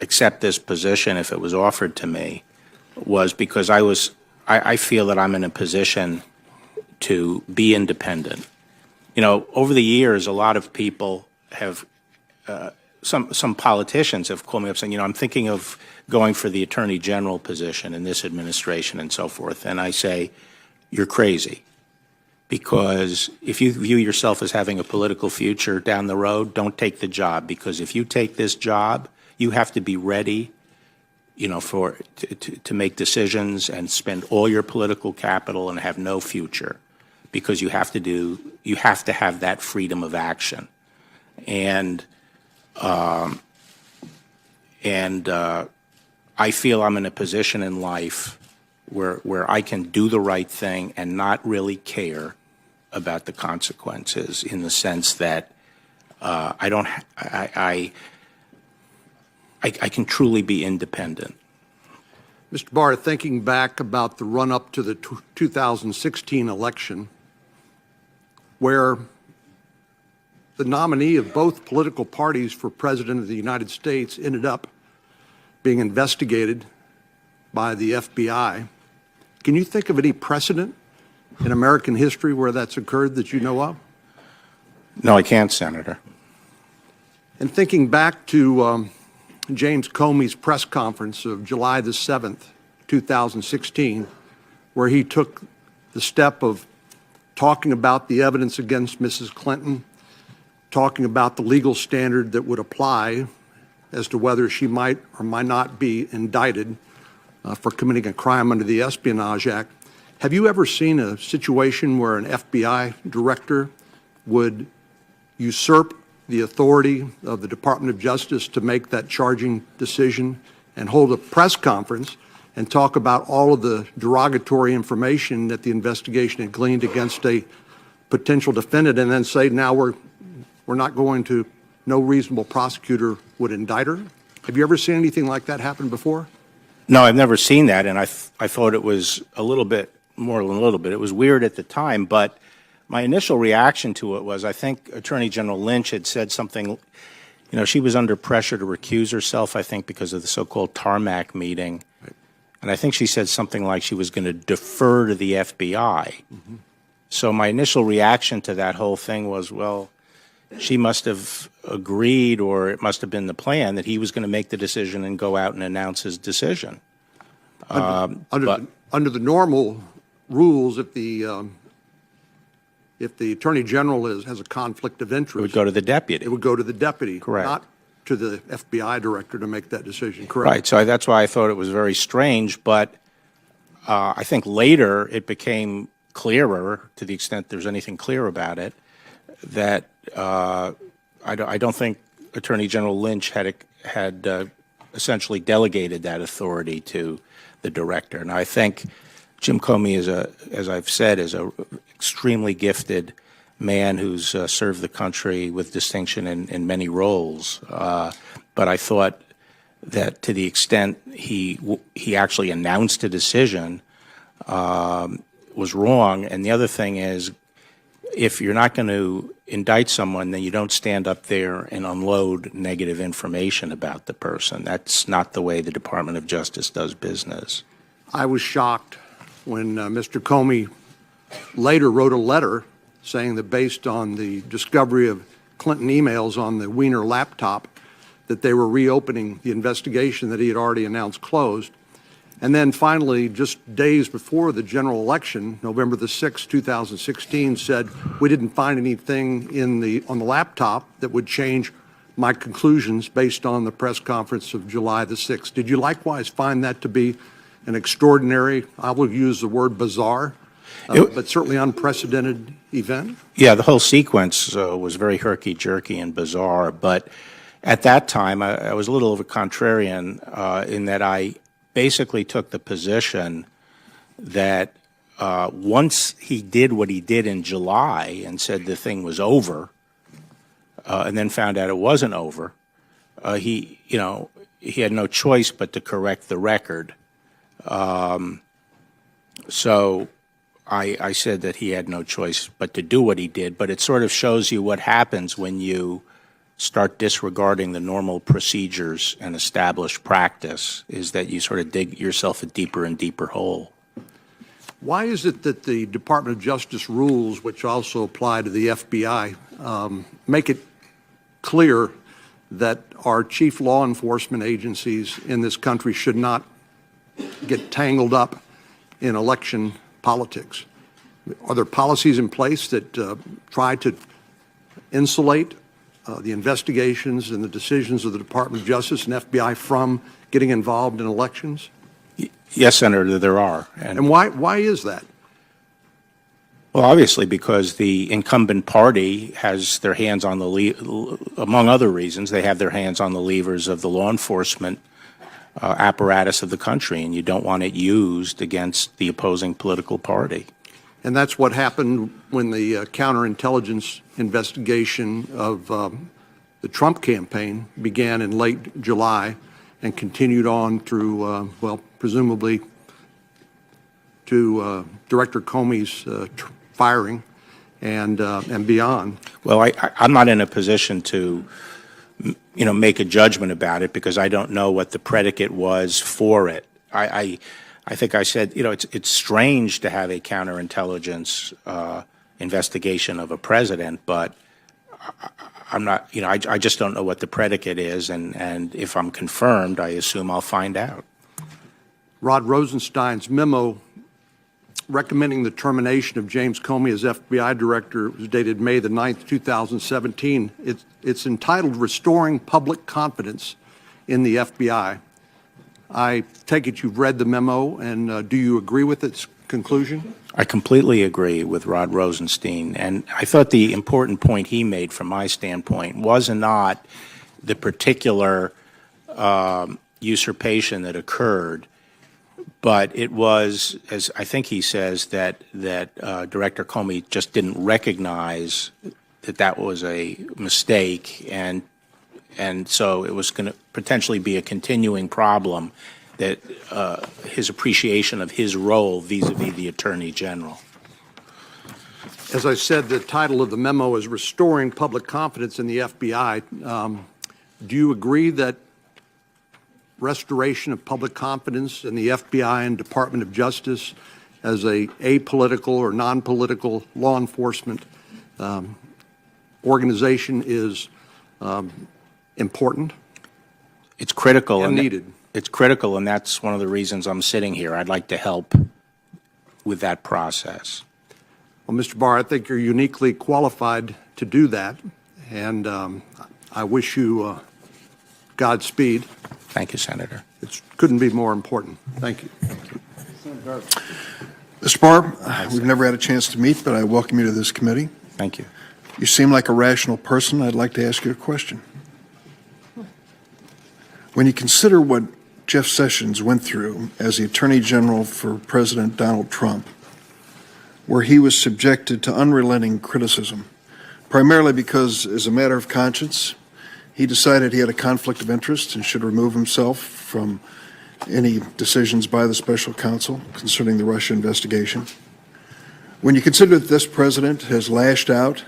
accept this position if it was offered to me was because I feel that I'm in a position to be independent. You know, over the years, a lot of people have, some politicians have called me up saying, you know, I'm thinking of going for the Attorney General position in this administration and so forth. And I say, you're crazy. Because if you view yourself as having a political future down the road, don't take the job. Because if you take this job, you have to be ready, you know, to make decisions and spend all your political capital and have no future. Because you have to have that freedom of action. And I feel I'm in a position in life where I can do the right thing and not really care about the consequences, in the sense that I can truly be independent. Mr. Barr, thinking back about the run-up to the 2016 election, where the nominee of both political parties for President of the United States ended up being investigated by the FBI, can you think of any precedent in American history where that's occurred that you know of? No, I can't, Senator. And thinking back to James Comey's press conference of July the 7th, 2016, where he took the step of talking about the evidence against Mrs. Clinton, talking about the legal standard that would apply as to whether she might or might not be indicted for committing a crime under the Espionage Act. Have you ever seen a situation where an FBI director would usurp the authority of the Department of Justice to make that charging decision and hold a press conference and talk about all of the derogatory information that the investigation had gleaned against a potential defendant, and then say, now we're not going to, no reasonable prosecutor would indict her? Have you ever seen anything like that happen before? No, I've never seen that, and I thought it was a little bit, more than a little bit. It was weird at the time, but my initial reaction to it was, I think Attorney General Lynch had said something, you know, she was under pressure to recuse herself, I think, because of the so-called tarmac meeting. Right. And I think she said something like she was going to defer to the FBI. Mm-hmm. So my initial reaction to that whole thing was, well, she must have agreed, or it must have been the plan, that he was going to make the decision and go out and announce his decision. Under the normal rules, if the Attorney General has a conflict of interest, it would go to the deputy. It would go to the deputy, correct, not to the FBI director to make that decision, correct? Right. So that's why I thought it was very strange. But I think later it became clearer, to the extent there's anything clear about it, that I don't think Attorney General Lynch had essentially delegated that authority to the director. And I think Jim Comey is as I've said, is a extremely gifted man who's served the country with distinction in many roles. But I thought that to the extent he actually announced a decision was wrong. And the other thing is, if you're not going to indict someone, then you don't stand up there and unload negative information about the person. That's not the way the Department of Justice does business. I was shocked when Mr. Comey later wrote a letter saying that based on the discovery of Clinton emails on the Wiener laptop, that they were reopening the investigation that he had already announced closed. And then finally, just days before the general election, November the 6th, 2016, said, we didn't find anything on the laptop that would change my conclusions based on the press conference of July the 6th. Did you likewise find that to be an extraordinary, I will use the word bizarre, but certainly unprecedented event? Yeah, the whole sequence was very herky-jerky and bizarre, but at that time, I was a little of a contrarian in that I basically took the position that once he did what he did in July and said the thing was over, and then found out it wasn't over, he had no choice but to correct the record. So I said that he had no choice but to do what he did, but it sort of shows you what happens when you start disregarding the normal procedures and established practice, is that you sort of dig yourself a deeper and deeper hole. Why is it that the Department of Justice rules, which also apply to the FBI, make it clear that our chief law enforcement agencies in this country should not get tangled up in election politics? Are there policies in place that try to insulate the investigations and the decisions of the Department of Justice and FBI from getting involved in elections? Yes, Senator, there are. And why is that? Well, obviously, because the incumbent party has their hands on among other reasons, they have their hands on the levers of the law enforcement apparatus of the country, and you don't want it used against the opposing political party. And that's what happened when the counterintelligence investigation of the Trump campaign began in late July and continued on through, presumably to Director Comey's firing and beyond. Well, I'm not in a position to, make a judgment about it because I don't know what the predicate was for it. I think I said, it's strange to have a counterintelligence investigation of a president, but I'm not, I just don't know what the predicate is, and if I'm confirmed, I assume I'll find out. Rod Rosenstein's memo recommending the termination of James Comey as FBI director was dated May the 9th, 2017. It's entitled Restoring Public Confidence in the FBI. I take it you've read the memo, and do you agree with its conclusion? I completely agree with Rod Rosenstein, and I thought the important point he made from my standpoint was not the particular usurpation that occurred, but it was, as I think he says, that Director Comey just didn't recognize that was a mistake, and so it was going to potentially be a continuing problem, that his appreciation of his role vis-a-vis the Attorney General. As I said, the title of the memo is Restoring Public Confidence in the FBI. Do you agree that restoration of public confidence in the FBI and Department of Justice as a apolitical or non-political law enforcement organization is important? It's critical and needed. It's critical, and that's one of the reasons I'm sitting here. I'd like to help with that process. Well, Mr. Barr, I think you're uniquely qualified to do that, and I wish you Godspeed. Thank you, Senator. It couldn't be more important. Thank you. Mr. Barr, we've never had a chance to meet, but I welcome you to this committee. Thank you. You seem like a rational person. I'd like to ask you a question. When you consider what Jeff Sessions went through as the Attorney General for President Donald Trump, where he was subjected to unrelenting criticism, primarily because, as a matter of conscience, he decided he had a conflict of interest and should remove himself from any decisions by the special counsel concerning the Russia investigation. When you consider that this president has lashed out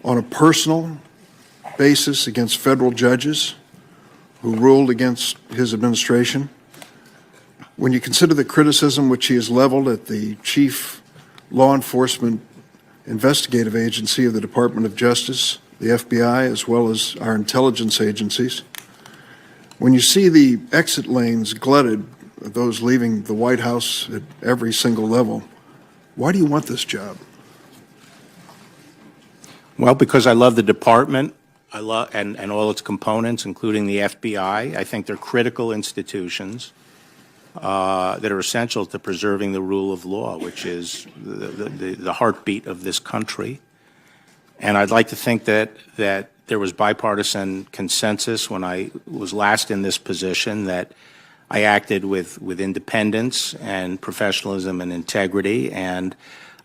on a personal basis against federal judges who ruled against his administration, when you consider the criticism which he has leveled at the chief law enforcement investigative agency of the Department of Justice, the FBI, as well as our intelligence agencies, when you see the exit lanes glutted, those leaving the White House at every single level, why do you want this job? Well, because I love the department. I love and all its components, including the FBI. I think they're critical institutions. that are essential to preserving the rule of law, which is the heartbeat of this country. And I'd like to think that there was bipartisan consensus when I was last in this position, that I acted with independence and professionalism and integrity, and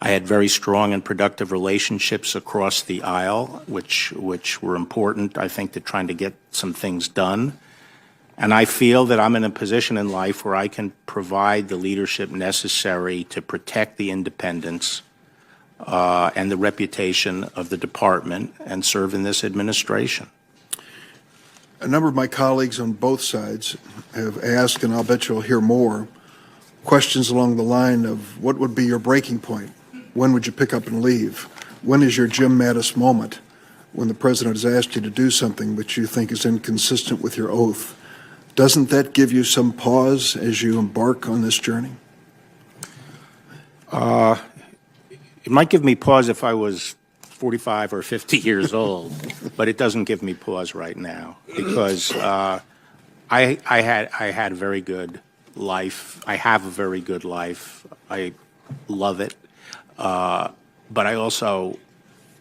I had very strong and productive relationships across the aisle, which were important, I think, to trying to get some things done. And I feel that I'm in a position in life where I can provide the leadership necessary to protect the independence and the reputation of the department and serve in this administration. A number of my colleagues on both sides have asked, and I'll bet you'll hear more, questions along the line of what would be your breaking point? When would you pick up and leave? When is your Jim Mattis moment when the president has asked you to do something which you think is inconsistent with your oath? Doesn't that give you some pause as you embark on this journey? It might give me pause if I was 45 or 50 years old, but it doesn't give me pause right now, because I had a very good life. I have a very good life. I love it. But I also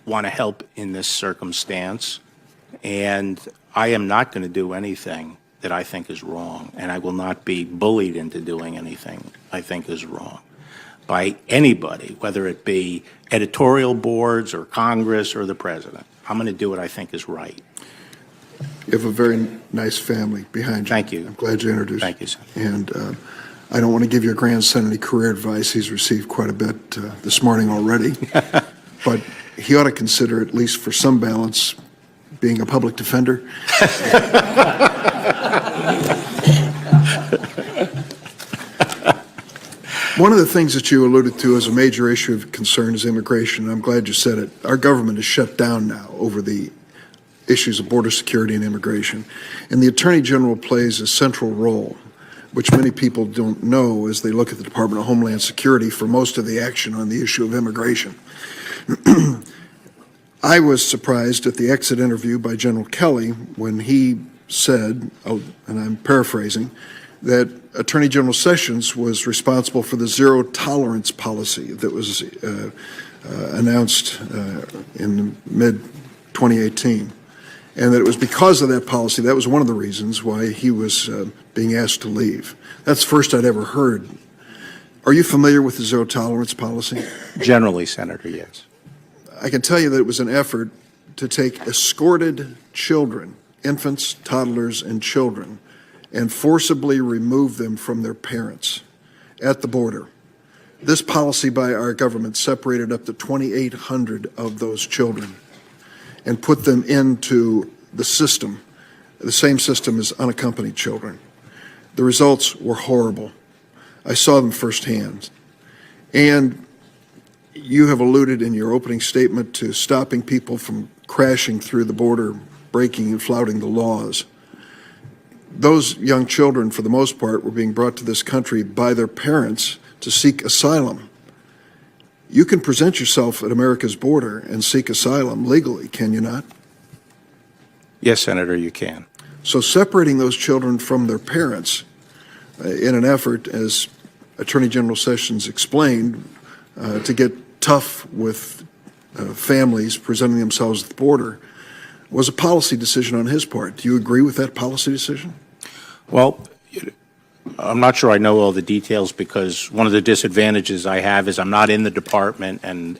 want to help in this circumstance, and I am not going to do anything that I think is wrong, and I will not be bullied into doing anything I think is wrong by anybody, whether it be editorial boards or Congress or the president. I'm going to do what I think is right. You have a very nice family behind you. Thank you. I'm glad you introduced. Thank you, Senator. And I don't want to give your grandson any career advice. He's received quite a bit this morning already. But he ought to consider, at least for some balance, being a public defender. One of the things that you alluded to as a major issue of concern is immigration. I'm glad you said it. Our government is shut down now over the issues of border security and immigration. And the Attorney General plays a central role, which many people don't know as they look at the Department of Homeland Security for most of the action on the issue of immigration. I was surprised at the exit interview by General Kelly when he said, and I'm paraphrasing, that Attorney General Sessions was responsible for the zero tolerance policy that was announced in mid-2018, and that it was because of that policy, that was one of the reasons why he was being asked to leave. That's the first I'd ever heard. Are you familiar with the zero tolerance policy? Generally, Senator, yes. I can tell you that it was an effort to take escorted children, infants, toddlers, and children, and forcibly remove them from their parents at the border. This policy by our government separated up to 2,800 of those children and put them into the system, the same system as unaccompanied children. The results were horrible. I saw them firsthand. And you have alluded in your opening statement to stopping people from crashing through the border, breaking and flouting the laws. Those young children, for the most part, were being brought to this country by their parents to seek asylum. You can present yourself at America's border and seek asylum legally, can you not? Yes, Senator, you can. So separating those children from their parents in an effort, as Attorney General Sessions explained, to get tough with families presenting themselves at the border, was a policy decision on his part. Do you agree with that policy decision? Well, I'm not sure I know all the details, because one of the disadvantages I have is I'm not in the department and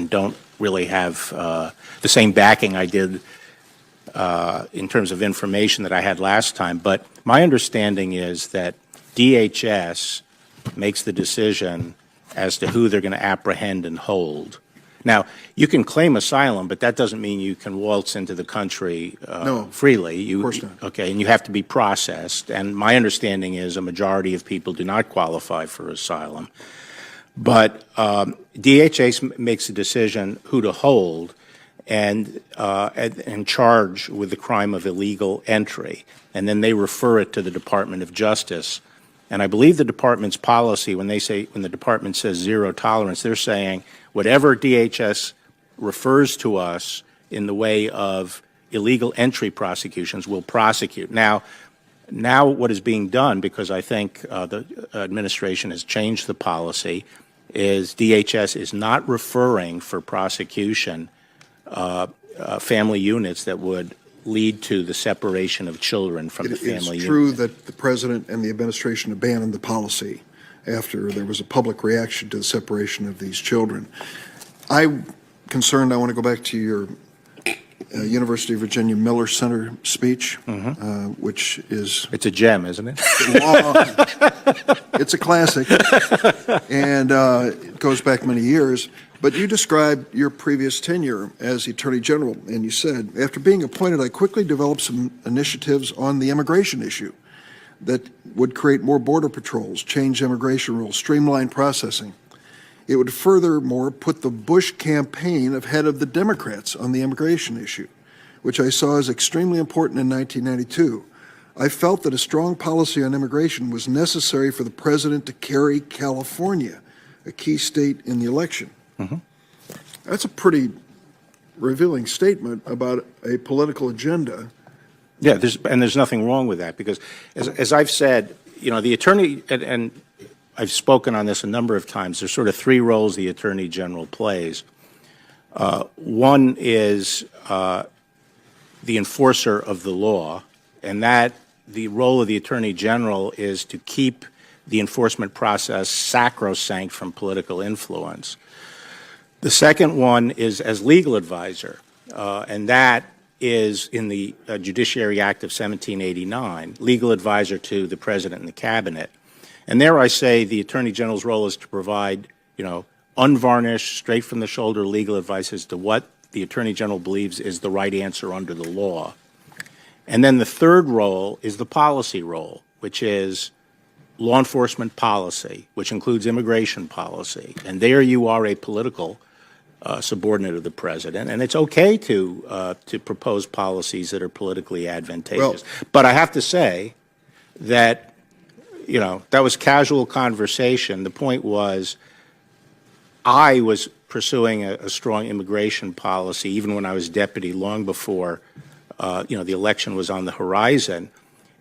don't really have the same backing I did in terms of information that I had last time. But my understanding is that DHS makes the decision as to who they're going to apprehend and hold. Now, you can claim asylum, but that doesn't mean you can waltz into the country No, freely. of course not. Okay, and you have to be processed. And my understanding is a majority of people do not qualify for asylum. But DHS makes a decision who to hold and charge with the crime of illegal entry. And then they refer it to the Department of Justice. And I believe the department's policy, when the department says zero tolerance, they're saying whatever DHS refers to us in the way of illegal entry prosecutions, we'll prosecute. Now, Now what is being done, because I think the administration has changed the policy, is DHS is not referring for prosecution family units that would lead to the separation of children from the family unit. It's true that the president and the administration abandoned the policy after there was a public reaction to the separation of these children. I'm concerned, I want to go back to your University of Virginia Miller Center speech, which is... It's a gem, isn't it? It's a classic, and it goes back many years. But you described your previous tenure as Attorney General, and you said, after being appointed, I quickly developed some initiatives on the immigration issue that would create more border patrols, change immigration rules, streamline processing. It would furthermore put the Bush campaign ahead of the Democrats on the immigration issue, which I saw as extremely important in 1992. I felt that a strong policy on immigration was necessary for the president to carry California, a key state in the election. That's a pretty revealing statement about a political agenda. Yeah, there's nothing wrong with that, because as I've said, the attorney, and I've spoken on this a number of times, there's sort of three roles the Attorney General plays. One is the enforcer of the law, and that the role of the Attorney General is to keep the enforcement process sacrosanct from political influence. The second one is as legal advisor, and that is in the Judiciary Act of 1789, legal advisor to the President and the Cabinet. And there I say the Attorney General's role is to provide, unvarnished, straight from the shoulder legal advice as to what the Attorney General believes is the right answer under the law. And then the third role is the policy role, which is law enforcement policy, which includes immigration policy. And there you are a political subordinate of the president, and it's okay to propose policies that are politically advantageous. Well, but I have to say that, that was casual conversation. The point was, I was pursuing a strong immigration policy even when I was deputy, long before, the election was on the horizon.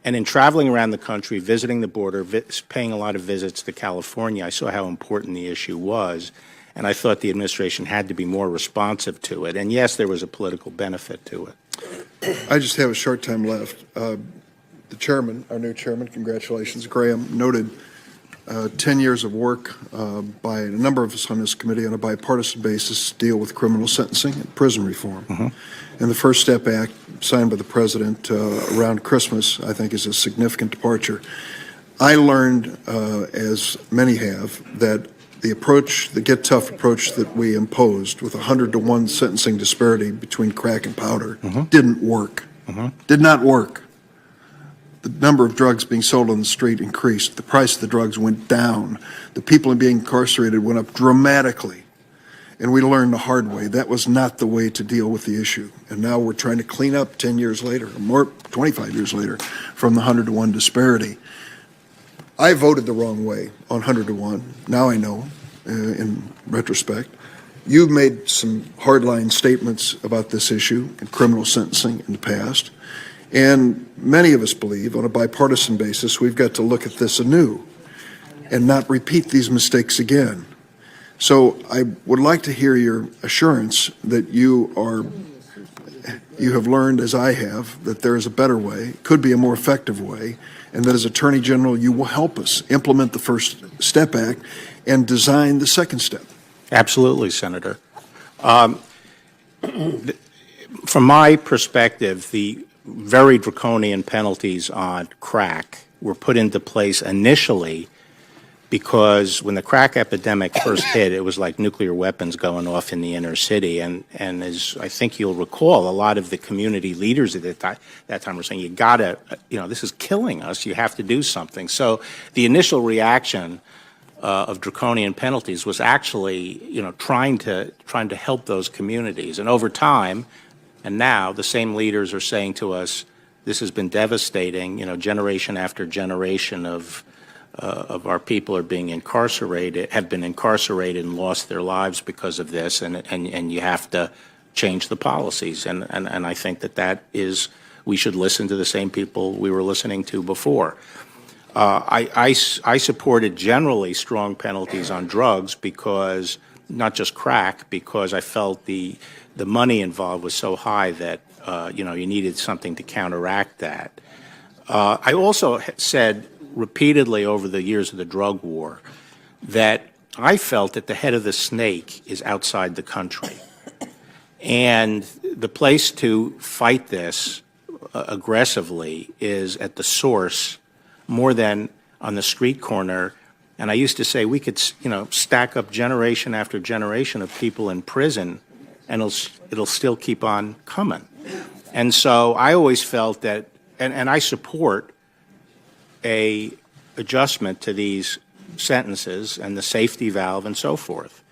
And in traveling around the country, visiting the border, paying a lot of visits to California, I saw how important the issue was. And I thought the administration had to be more responsive to it. And yes, there was a political benefit to it. I just have a short time left. The chairman, our new chairman, congratulations, Graham, noted 10 years of work by a number of us on this committee on a bipartisan basis to deal with criminal sentencing and prison reform. And the First Step Act, signed by the president around Christmas, I think is a significant departure. I learned, as many have, that the approach, the get tough approach that we imposed with 100-to-1 sentencing disparity between crack and powder didn't work. Did not work. The number of drugs being sold on the street increased. The price of the drugs went down. The people being incarcerated went up dramatically. And we learned the hard way. That was not the way to deal with the issue. And now we're trying to clean up 10 years later, or more, 25 years later, from the 100-to-1 disparity. I voted the wrong way on 100-to-1. Now I know, in retrospect. You've made some hardline statements about this issue in criminal sentencing in the past. And many of us believe, on a bipartisan basis, we've got to look at this anew and not repeat these mistakes again. So I would like to hear your assurance that you have learned, as I have, that there is a better way, could be a more effective way, and that as Attorney General, you will help us implement the First Step Act and design the second step. Absolutely, Senator. From my perspective, the very draconian penalties on crack were put into place initially because when the crack epidemic first hit, it was like nuclear weapons going off in the inner city. And as I think you'll recall, a lot of the community leaders at that time were saying, you gotta, this is killing us, you have to do something. So the initial reaction of draconian penalties was actually, trying to help those communities. And over time, and now the same leaders are saying to us, this has been devastating. Generation after generation of our people are being incarcerated, have been incarcerated and lost their lives because of this, and you have to change the policies. And I think that is we should listen to the same people we were listening to before. I supported generally strong penalties on drugs because, not just crack, because I felt the money involved was so high that, you needed something to counteract that. I also said repeatedly over the years of the drug war that I felt that the head of the snake is outside the country. And the place to fight this aggressively is at the source more than on the street corner. And I used to say we could, stack up generation after generation of people in prison, and it'll still keep on coming. And so I always felt that, and I support a adjustment to these sentences and the safety valve and so forth.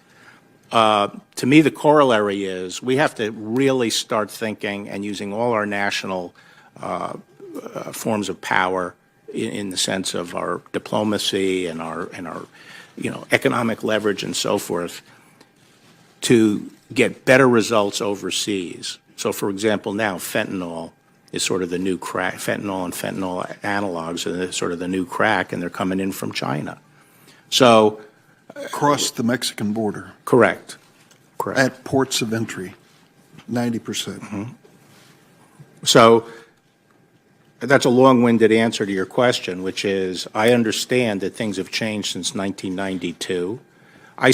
To me, the corollary is we have to really start thinking and using all our national forms of power in the sense of our diplomacy and our economic leverage and so forth to get better results overseas. So, for example, now fentanyl is sort of the new crack. Fentanyl and fentanyl analogs are sort of the new crack, and they're coming in from China. So, Across the Mexican border, correct. at ports of entry, 90%. Mm-hmm. So that's a long-winded answer to your question, which is I understand that things have changed since 1992. I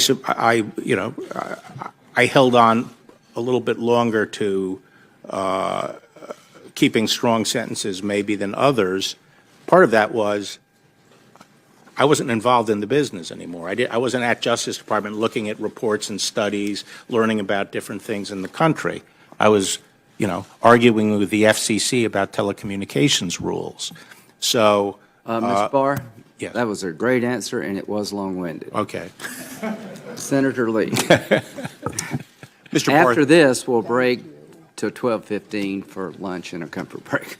held on a little bit longer to keeping strong sentences maybe than others. Part of that was I wasn't involved in the business anymore. I wasn't at Justice Department looking at reports and studies, learning about different things in the country. I was, arguing with the FCC about telecommunications rules. So, Mr. Barr? yes. That was a great answer, and it was long-winded. Okay. Senator Lee. Mr. Barr, After this, we'll break to 12:15 for lunch and a comfort break.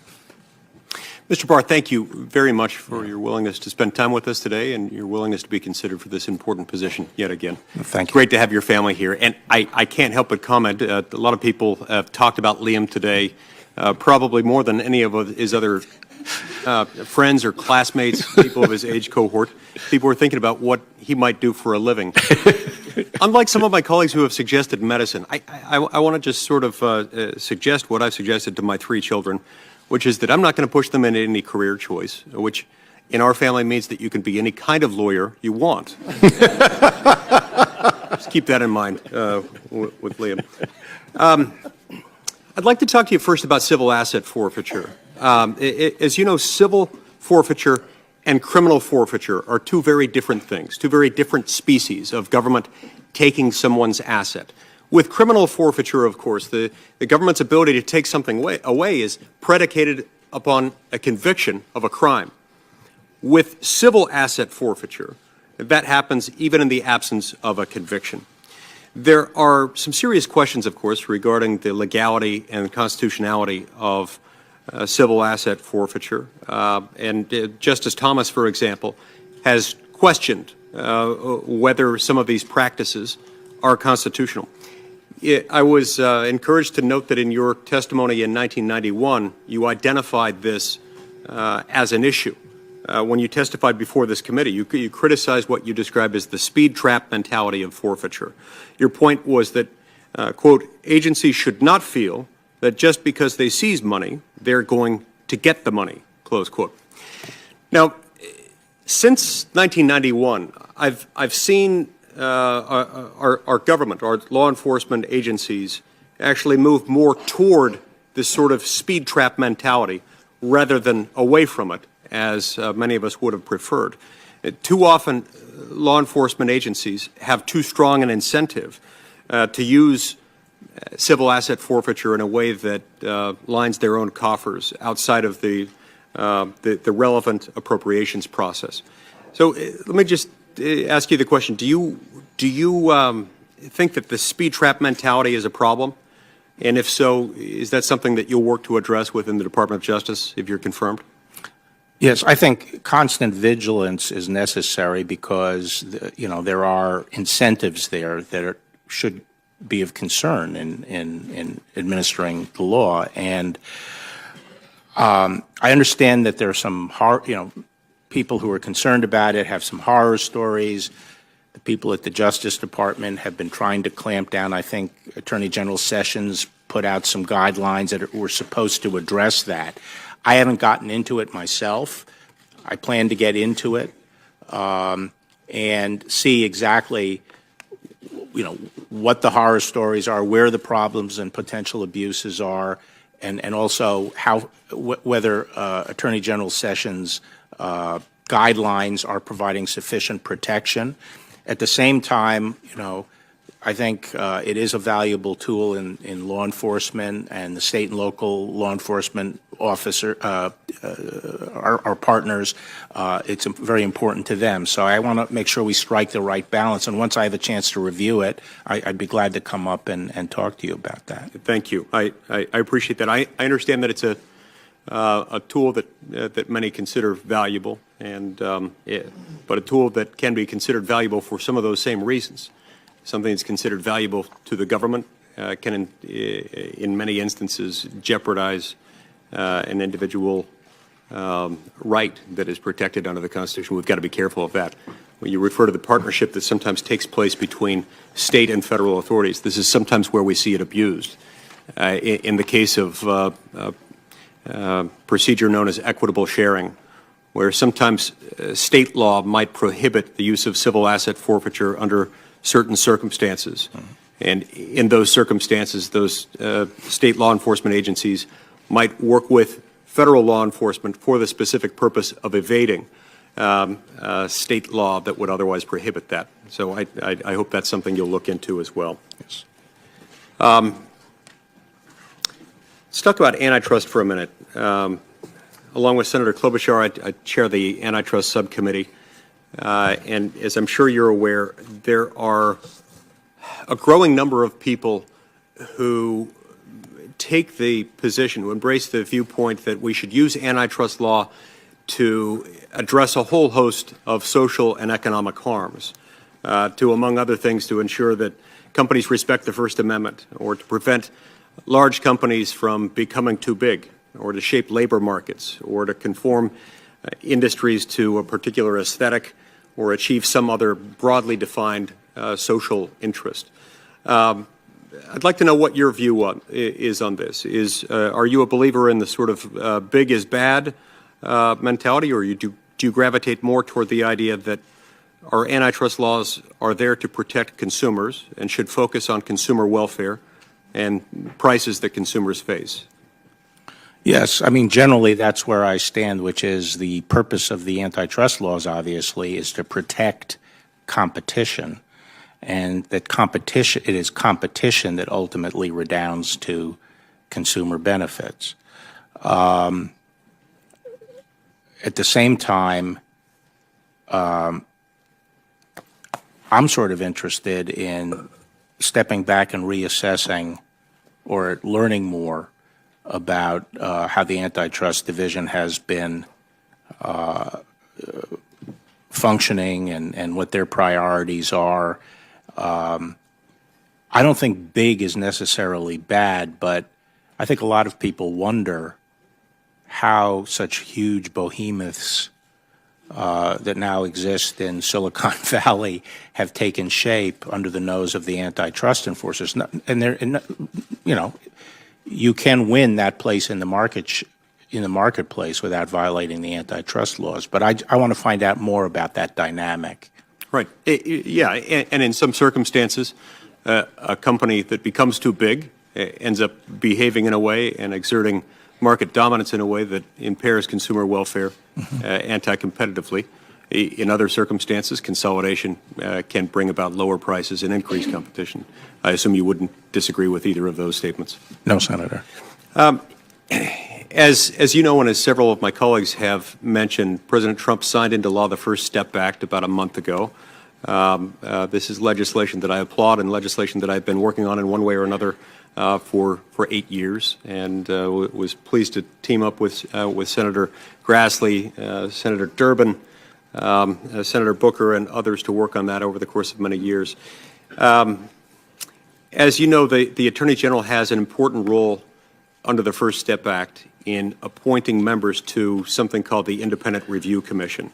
Mr. Barr, thank you very much for your willingness to spend time with us today and your willingness to be considered for this important position yet again. Thank you. Great to have your family here. And I can't help but comment, a lot of people have talked about Liam today, probably more than any of his other friends or classmates, people of his age cohort. People are thinking about what he might do for a living. Unlike some of my colleagues who have suggested medicine, I want to just sort of suggest what I've suggested to my 3 children, which is that I'm not going to push them into any career choice, which in our family means that you can be any kind of lawyer you want. Just keep that in mind with Liam. I'd like to talk to you first about civil asset forfeiture. As you know, civil forfeiture and criminal forfeiture are 2 very different things, 2 very different species of government taking someone's asset. With criminal forfeiture, of course, the government's ability to take something away is predicated upon a conviction of a crime. With civil asset forfeiture, that happens even in the absence of a conviction. There are some serious questions, of course, regarding the legality and constitutionality of civil asset forfeiture. And Justice Thomas, for example, has questioned whether some of these practices are constitutional. I was encouraged to note that in your testimony in 1991, you identified this as an issue. When you testified before this committee, you criticized what you described as the speed trap mentality of forfeiture. Your point was that, quote, agencies should not feel that just because they seize money, they're going to get the money, close quote. Now, since 1991, I've seen our government, our law enforcement agencies actually move more toward this sort of speed trap mentality rather than away from it, as many of us would have preferred. Too often, law enforcement agencies have too strong an incentive to use civil asset forfeiture in a way that lines their own coffers outside of the relevant appropriations process. So let me just ask you the question: Do you think that the speed trap mentality is a problem? And if so, is that something that you'll work to address within the Department of Justice if you're confirmed? Yes, I think constant vigilance is necessary because there are incentives there that should be of concern in administering the law. And I understand that there are some people who are concerned about it, have some horror stories. The people at the Justice Department have been trying to clamp down. I think Attorney General Sessions put out some guidelines that were supposed to address that. I haven't gotten into it myself. I plan to get into it and see exactly, what the horror stories are, where the problems and potential abuses are, and also whether Attorney General Sessions' guidelines are providing sufficient protection. At the same time, I think it is a valuable tool in law enforcement, and the state and local law enforcement officer, our partners. It's very important to them. So I want to make sure we strike the right balance. And once I have a chance to review it, I'd be glad to come up and talk to you about that. Thank you. I appreciate that. I understand that it's a tool that many consider valuable, but a tool that can be considered valuable for some of those same reasons. Something that's considered valuable to the government can, in many instances, jeopardize an individual right that is protected under the Constitution. We've got to be careful of that. When you refer to the partnership that sometimes takes place between state and federal authorities, this is sometimes where we see it abused. In the case of procedure known as equitable sharing, where sometimes state law might prohibit the use of civil asset forfeiture under certain circumstances. And in those circumstances, those state law enforcement agencies might work with federal law enforcement for the specific purpose of evading state law that would otherwise prohibit that. So I hope that's something you'll look into as well. Yes. Let's talk about antitrust for a minute. Along with Senator Klobuchar, I chair the antitrust subcommittee. And as I'm sure you're aware, there are a growing number of people who take the position, who embrace the viewpoint that we should use antitrust law to address a whole host of social and economic harms, to, among other things, to ensure that companies respect the First Amendment, or to prevent large companies from becoming too big, or to shape labor markets, or to conform industries to a particular aesthetic, or achieve some other broadly defined social interest. I'd like to know what your view is on this. Are you a believer in the sort of big is bad mentality, or do you gravitate more toward the idea that our antitrust laws are there to protect consumers and should focus on consumer welfare and prices that consumers face? Yes, I mean, generally that's where I stand, which is the purpose of the antitrust laws, obviously, is to protect competition, and that it is competition that ultimately redounds to consumer benefits. At the same time, I'm sort of interested in stepping back and reassessing or learning more about how the antitrust division has been functioning and what their priorities are. I don't think big is necessarily bad, but I think a lot of people wonder how such huge behemoths that now exist in Silicon Valley have taken shape under the nose of the antitrust enforcers. And you can win that place in the marketplace without violating the antitrust laws. But I want to find out more about that dynamic. Right. Yeah, and in some circumstances, a company that becomes too big ends up behaving in a way and exerting market dominance in a way that impairs consumer welfare anti-competitively. In other circumstances, consolidation can bring about lower prices and increased competition. I assume you wouldn't disagree with either of those statements. No, Senator. As you know, and as several of my colleagues have mentioned, President Trump signed into law the First Step Act about a month ago. This is legislation that I applaud and legislation that I've been working on in one way or another for 8 years, and was pleased to team up with Senator Grassley, Senator Durbin, Senator Booker, and others to work on that over the course of many years. As you know, the Attorney General has an important role under the First Step Act in appointing members to something called the Independent Review Commission.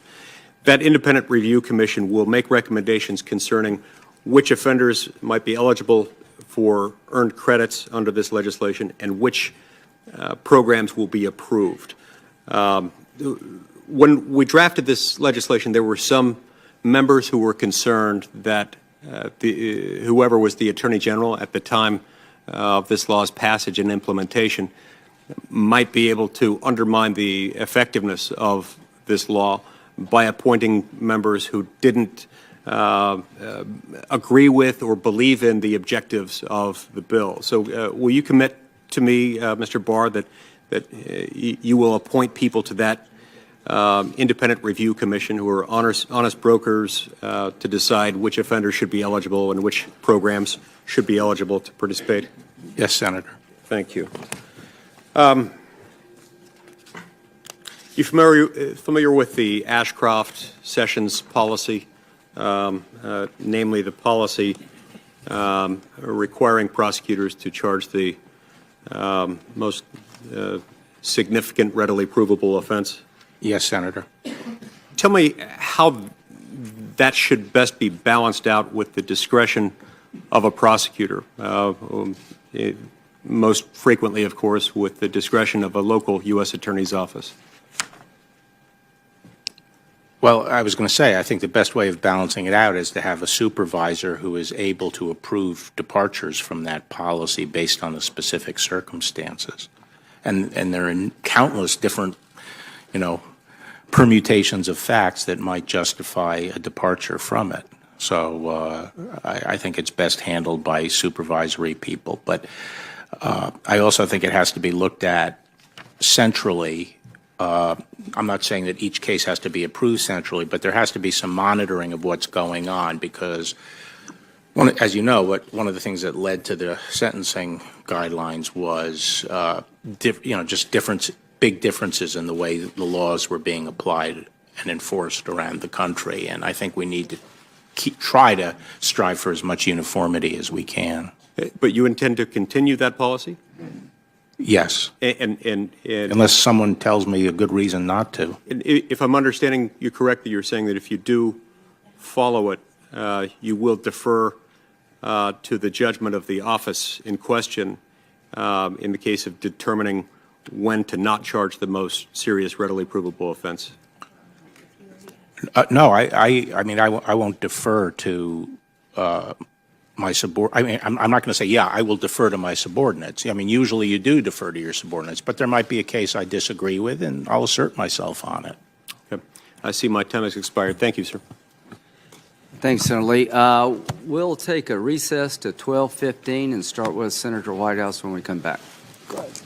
That Independent Review Commission will make recommendations concerning which offenders might be eligible for earned credits under this legislation and which programs will be approved. When we drafted this legislation, there were some members who were concerned that whoever was the Attorney General at the time of this law's passage and implementation might be able to undermine the effectiveness of this law by appointing members who didn't agree with or believe in the objectives of the bill. So will you commit to me, Mr. Barr, that you will appoint people to that Independent Review Commission who are honest brokers to decide which offenders should be eligible and which programs should be eligible to participate? Yes, Senator. Thank you. You familiar with the Ashcroft-Sessions policy, namely the policy requiring prosecutors to charge the most significant readily provable offense? Yes, Senator. Tell me how that should best be balanced out with the discretion of a prosecutor, most frequently, of course, with the discretion of a local U.S. Attorney's office. Well, I was going to say, I think the best way of balancing it out is to have a supervisor who is able to approve departures from that policy based on the specific circumstances. And there are countless different, permutations of facts that might justify a departure from it. So I think it's best handled by supervisory people. But I also think it has to be looked at centrally. I'm not saying that each case has to be approved centrally, but there has to be some monitoring of what's going on because, as you know, one of the things that led to the sentencing guidelines was, just big differences in the way the laws were being applied and enforced around the country. And I think we need to try to strive for as much uniformity as we can. But you intend to continue that policy? Yes. And unless someone tells me a good reason not to. If I'm understanding you correctly, you're saying that if you do follow it, you will defer to the judgment of the office in question in the case of determining when to not charge the most serious readily provable offense. No, I won't defer to my subordinates. I'm not going to say, I will defer to my subordinates. Usually you do defer to your subordinates, but there might be a case I disagree with, and I'll assert myself on it. Okay. I see my time has expired. Thank you, sir. Thanks, Senator Lee. We'll take a recess to 12:15 and start with Senator Whitehouse when we come back. Good.